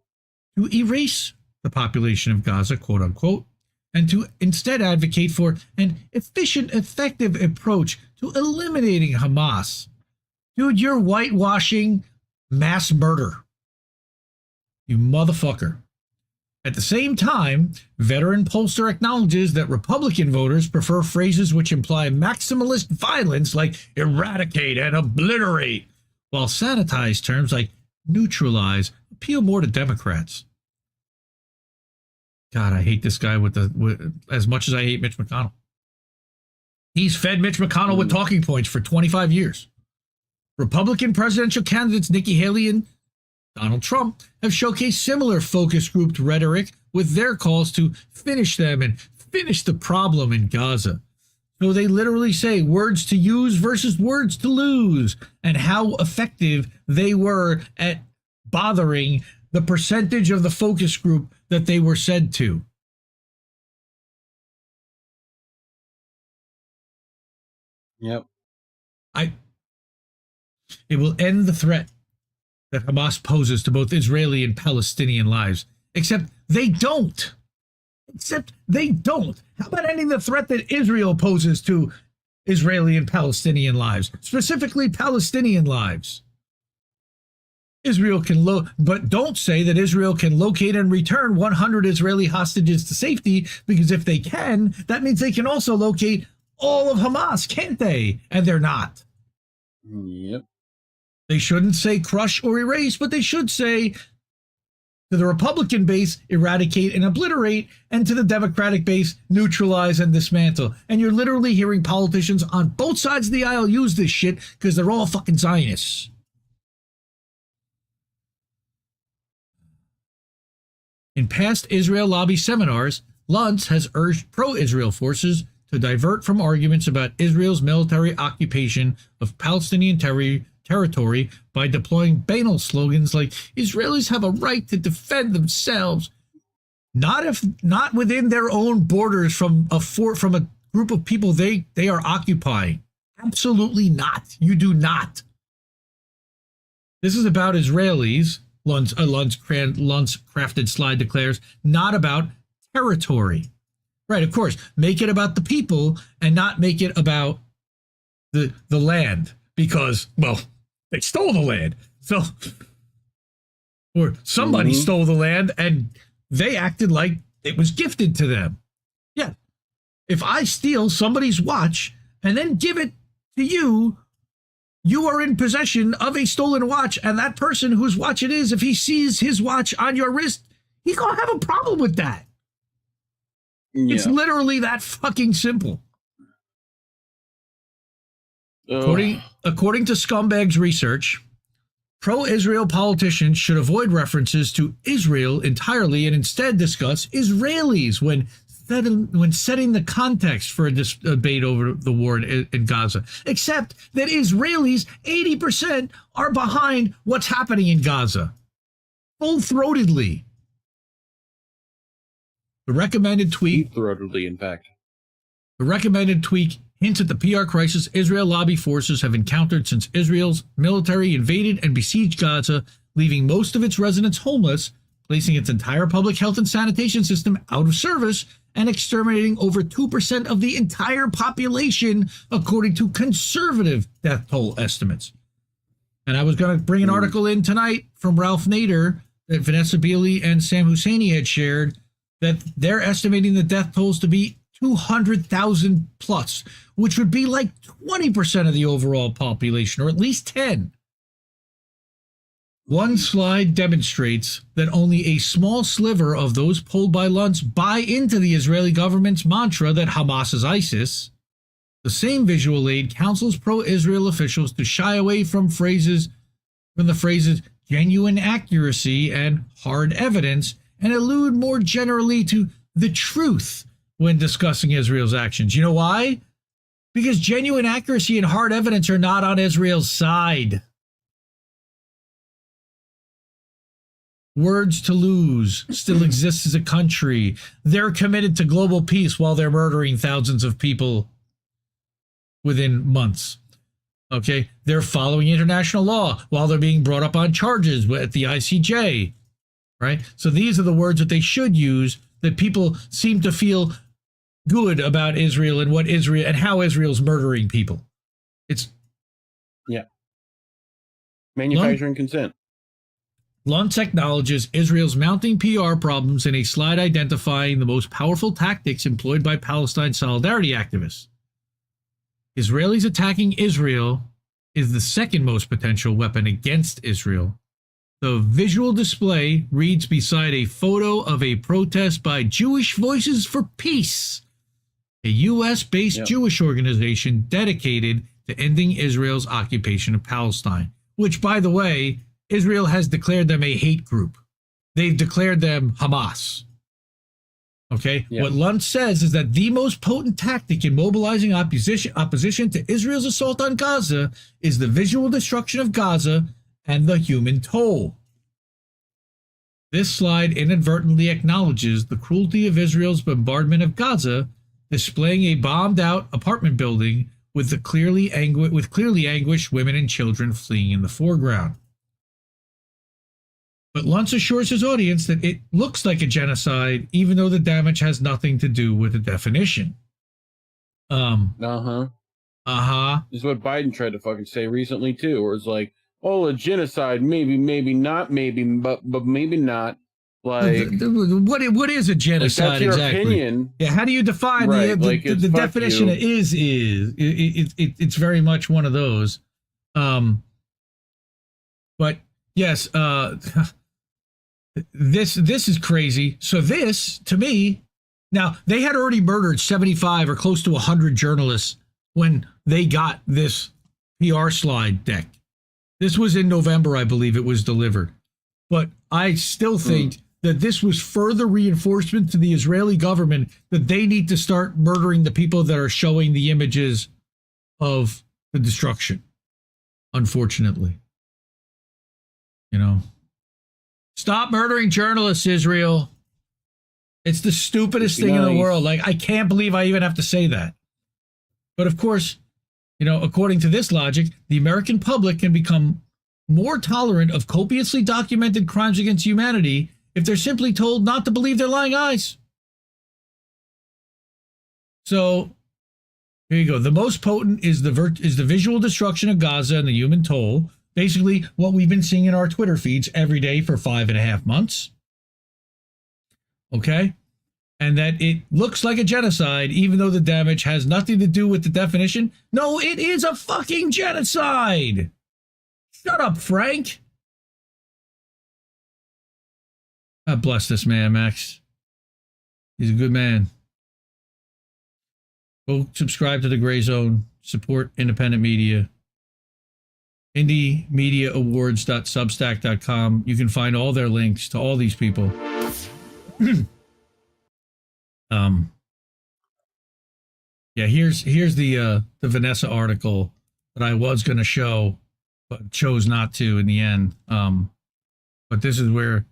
erase the population of Gaza, quote unquote, and to instead advocate for an efficient, effective approach to eliminating Hamas. Dude, you're whitewashing mass murder. You motherfucker. At the same time, veteran pollster acknowledges that Republican voters prefer phrases which imply maximalist violence like eradicate and obliterate, while sanitized terms like neutralize appeal more to Democrats. God, I hate this guy as much as I hate Mitch McConnell. He's fed Mitch McConnell with talking points for 25 years. Republican presidential candidates Nikki Haley and Donald Trump have showcased similar focus grouped rhetoric with their calls to finish them and finish the problem in Gaza. So they literally say words to use versus words to lose, and how effective they were at bothering the percentage of the focus group that they were said to. Yep. It will end the threat that Hamas poses to both Israeli and Palestinian lives. Except they don't. How about ending the threat that Israel poses to Israeli and Palestinian lives? Specifically Palestinian lives. Israel can but don't say that Israel can locate and return 100 Israeli hostages to safety, because if they can, that means they can also locate all of Hamas, can't they? And they're not. Yep. They shouldn't say crush or erase, but they should say to the Republican base, eradicate and obliterate, and to the Democratic base, neutralize and dismantle. And you're literally hearing politicians on both sides of the aisle use this shit because they're all fucking Zionists. In past Israel lobby seminars, Luntz has urged pro-Israel forces to divert from arguments about Israel's military occupation of Palestinian territory by deploying banal slogans like Israelis have a right to defend themselves, not within their own borders from a group of people they are occupying. Absolutely not. You do not. This is about Israelis, Luntz crafted slide declares, not about territory. Right, of course, make it about the people and not make it about the land, because, well, they stole the land. So, or somebody stole the land and they acted like it was gifted to them. Yeah. If I steal somebody's watch and then give it to you, you are in possession of a stolen watch, and that person whose watch it is, if he sees his watch on your wrist, he's going to have a problem with that. Yeah. It's literally that fucking simple. According to Scumbag's research, pro-Israel politicians should avoid references to Israel entirely and instead discuss Israelis when setting the context for a debate over the war in Gaza. Except that Israelis, 80%, are behind what's happening in Gaza. Full-throatedly. The recommended tweak... Full-throatedly, in fact. The recommended tweak hints at the PR crisis Israel lobby forces have encountered since Israel's military invaded and besieged Gaza, leaving most of its residents homeless, placing its entire public health and sanitation system out of service, and exterminating over 2% of the entire population, according to conservative death toll estimates. And I was going to bring an article in tonight from Ralph Nader that Vanessa Beeley and Sam Husseini had shared, that they're estimating the death tolls to be 200,000 plus, which would be like 20% of the overall population, or at least 10. One slide demonstrates that only a small sliver of those polled by Luntz buy into the Israeli government's mantra that Hamas is ISIS. The same visual aid counsels pro-Israel officials to shy away from the phrases genuine accuracy and hard evidence, and allude more generally to the truth when discussing Israel's actions. You know why? Because genuine accuracy and hard evidence are not on Israel's side. Words to lose still exists as a country. They're committed to global peace while they're murdering thousands of people within months. Okay? They're following international law while they're being brought up on charges at the ICJ. Right? So these are the words that they should use, that people seem to feel good about Israel and what Israel and how Israel's murdering people. It's manufacturing consent. Luntz acknowledges Israel's mounting PR problems in a slide identifying the most powerful tactics employed by Palestine solidarity activists. Israelis attacking Israel is the second most potential weapon against Israel. The visual display reads beside a photo of a protest by Jewish Voices for Peace, a U.S.-based Jewish organization dedicated to ending Israel's occupation of Palestine, which, by the way, Israel has declared them a hate group. They've declared them Hamas. Okay? Yep. What Luntz says is that the most potent tactic in mobilizing opposition to Israel's assault on Gaza is the visual destruction of Gaza and the human toll. This slide inadvertently acknowledges the cruelty of Israel's bombardment of Gaza, displaying a bombed-out apartment building with clearly anguished women and children fleeing in the foreground. But Luntz assures his audience that it looks like a genocide, even though the damage has nothing to do with the definition. This is what Biden tried to fucking say recently too, where it's like, oh, a genocide, maybe not, but maybe not. Like, what is a genocide? Like, that's your exactly? Opinion. Yeah, how do you define the definition? It's very much one of those. But yes, this is crazy. So this, to me, now they had already murdered 75 or close to 100 journalists when they got this PR slide deck. This was in November, I believe it was delivered. But I still think that this was further reinforcement to the Israeli government that they need to start murdering the people that are showing the images of the destruction. Unfortunately. You know. Stop murdering journalists, Israel. It's the stupidest thing in the world. Like, I can't believe I even have to say that. But of course, you know, according to this logic, the American public can become more tolerant of copiously documented crimes against humanity if they're simply told not to believe their lying eyes. So, here you go. The most potent is the visual destruction of Gaza and the human toll. Basically, what we've been seeing in our Twitter feeds every day for 5.5 months. Okay? And that it looks like a genocide, even though the damage has nothing to do with the definition. No, it is a fucking genocide. Shut up, Frank. God bless this man, Max. He's a good man. Go subscribe to the Grayzone. Support independent media. IndieMediaAwards.substack.com. You can find all their links to all these people. Yeah, here's the Vanessa article that I was going to show, but chose not to in the end. But this is where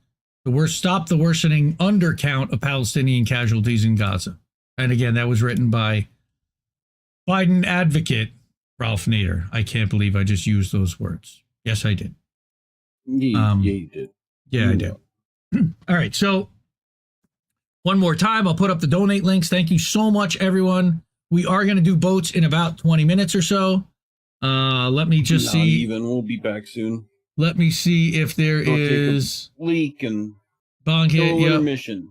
stop the worsening undercount of Palestinian casualties in Gaza. And again, that was written by Biden advocate Ralph Nader. I can't believe I just used those words. Yes, I did. Yeah, you did. Yeah, I did. All right, so One more time, I'll put up the donate links. Thank you so much, everyone. We are going to do boats in about 20 minutes or so. Let me just Not see. Even we'll be back soon. Let me see if there is leak and bong hit. Intermission.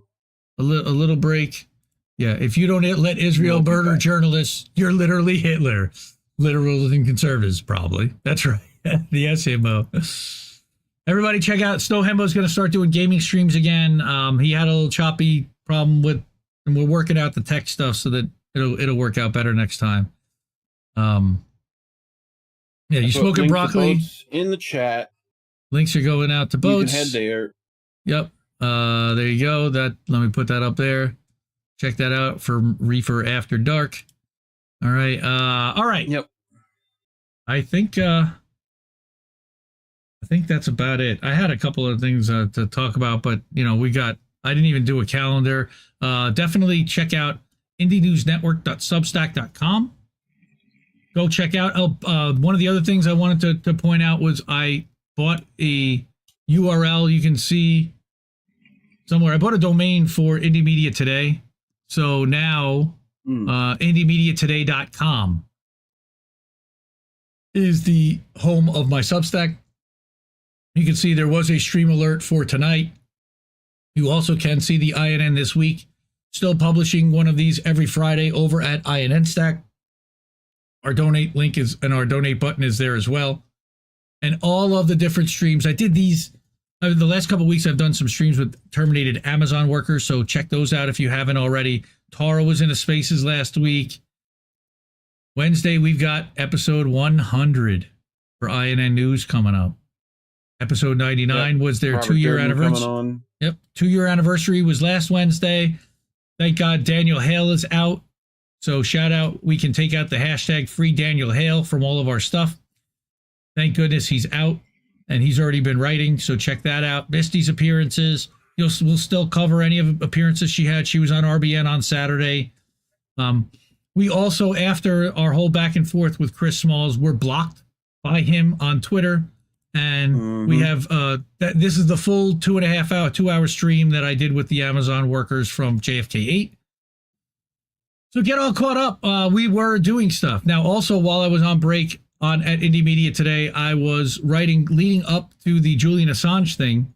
A little break. Yeah, if you don't let Israel murder journalists, you're literally Hitler. Literal and conservatives, probably. That's right. The SMO. Everybody check out Snow Hembo's going to start doing gaming streams again. He had a little choppy problem with, and we're working out the tech stuff so that it'll work out better next time. Yeah, you smoking broccoli? In the chat. Links are going out to boats. You can head there. Yep. There you go. Let me put that up there. Check that out for Reefer After Dark. All right. All right. Yep. I think that's about it. I had a couple of things to talk about, but I didn't even do a calendar. Definitely check out indienewsnetwork.substack.com. Go check out. One of the other things I wanted to point out was I bought a URL. You can see somewhere. I bought a domain for Indie Media Today. So now indiemediatoday.com is the home of my Substack. You can see there was a stream alert for tonight. You also can see the INN this week. Still publishing one of these every Friday over at INN Stack. Our donate link is, and our donate button is there as well. And all of the different streams. I did these, the last couple of weeks I've done some streams with terminated Amazon workers, so check those out if you haven't already. Tara was in the spaces last week. Wednesday, we've got episode 100 for INN News coming up. Episode 99 was their 2-year anniversary. Yep, 2-year anniversary was last Wednesday. Thank God Daniel Hale is out. So shout out, we can take out the hashtag free Daniel Hale from all of our stuff. Thank goodness he's out and he's already been writing. So check that out. Misty's appearances. We'll still cover any of the appearances she had. She was on RBN on Saturday. We also, after our whole back and forth with Chris Smalls, were blocked by him on Twitter. And we have, this is the full 2.5-hour stream that I did with the Amazon workers from JFK 8. So get all caught up. We were doing stuff. Now, also, while I was on break at Indie Media Today, I was writing leading up to the Julian Assange thing.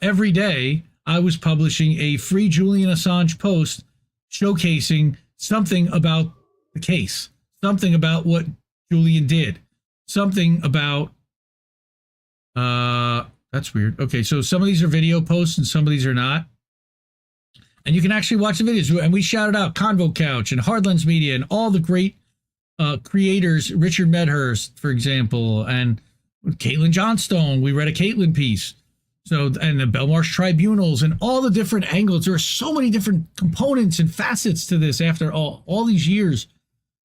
Every day, I was publishing a free Julian Assange post showcasing something about the case, something about what Julian did, something about... that's weird. Okay, so some of these are video posts and some of these are not. And you can actually watch the videos. And we shouted out Convo Couch and Hardlands Media and all the great creators, Richard Medhurst, for example, and Caitlin Johnstone. We read a Caitlin piece. So, and the Belmarsh Tribunals and all the different angles. There are so many different components and facets to this after all these years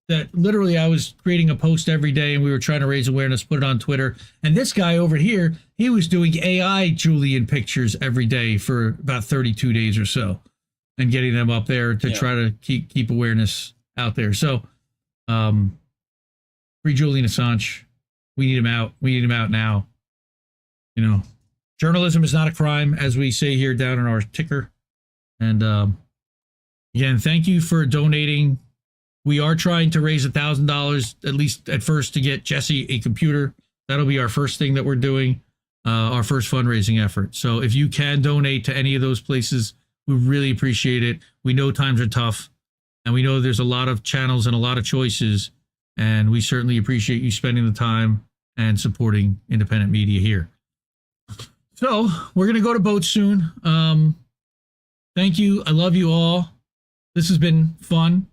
that literally I was creating a post every day and we were trying to raise awareness, put it on Twitter. And this guy over here, he was doing AI Julian pictures every day for about 32 days or so and getting them up there to try to keep awareness out there. So, free Julian Assange. We need him out. We need him out now. Journalism is not a crime, as we say here down in our ticker. And again, thank you for donating. We are trying to raise $1,000, at least at first, to get Jesse a computer. That'll be our first thing that we're doing, our first fundraising effort. So if you can donate to any of those places, we really appreciate it. We know times are tough, and we know there's a lot of channels and a lot of choices, and we certainly appreciate you spending the time and supporting independent media here. So we're going to go to boats soon. Thank you. I love you all. This has been fun.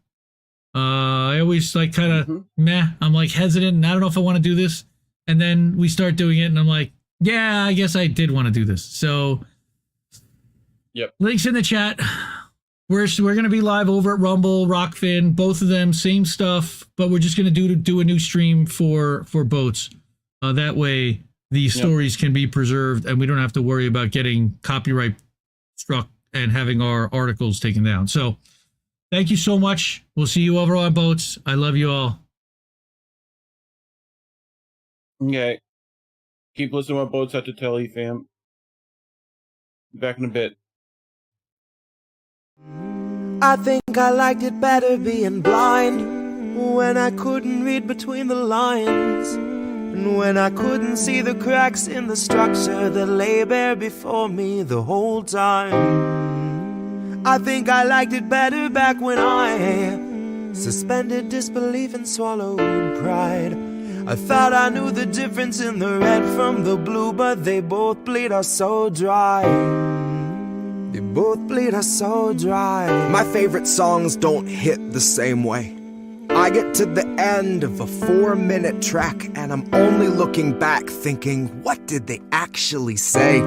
I always kind of I'm like hesitant and I don't know if I want to do this. And then we start doing it and I'm like, yeah, I guess I did want to do this. So links in the chat. We're going to be live over at Rumble, Rockfin, both of them, same stuff, but we're just going to do a new stream for boats. That way these stories can be preserved and we don't have to worry about getting copyright struck and having our articles taken down. So thank you so much. We'll see you over on boats. I love you all. Okay. Keep listening to my boats at the telly, fam. Back in a bit. I think I liked it better being blind, when I couldn't read between the lines, and when I couldn't see the cracks in the structure that lay bare before me the whole time. I think I liked it better back when I suspended disbelief and swallowed pride. I thought I knew the difference in the red from the blue, but they both bleed us so dry. They both bleed us so dry. My favorite songs don't hit the same way. I get to the end of a 4-minute track and I'm only looking back thinking, what did they actually say?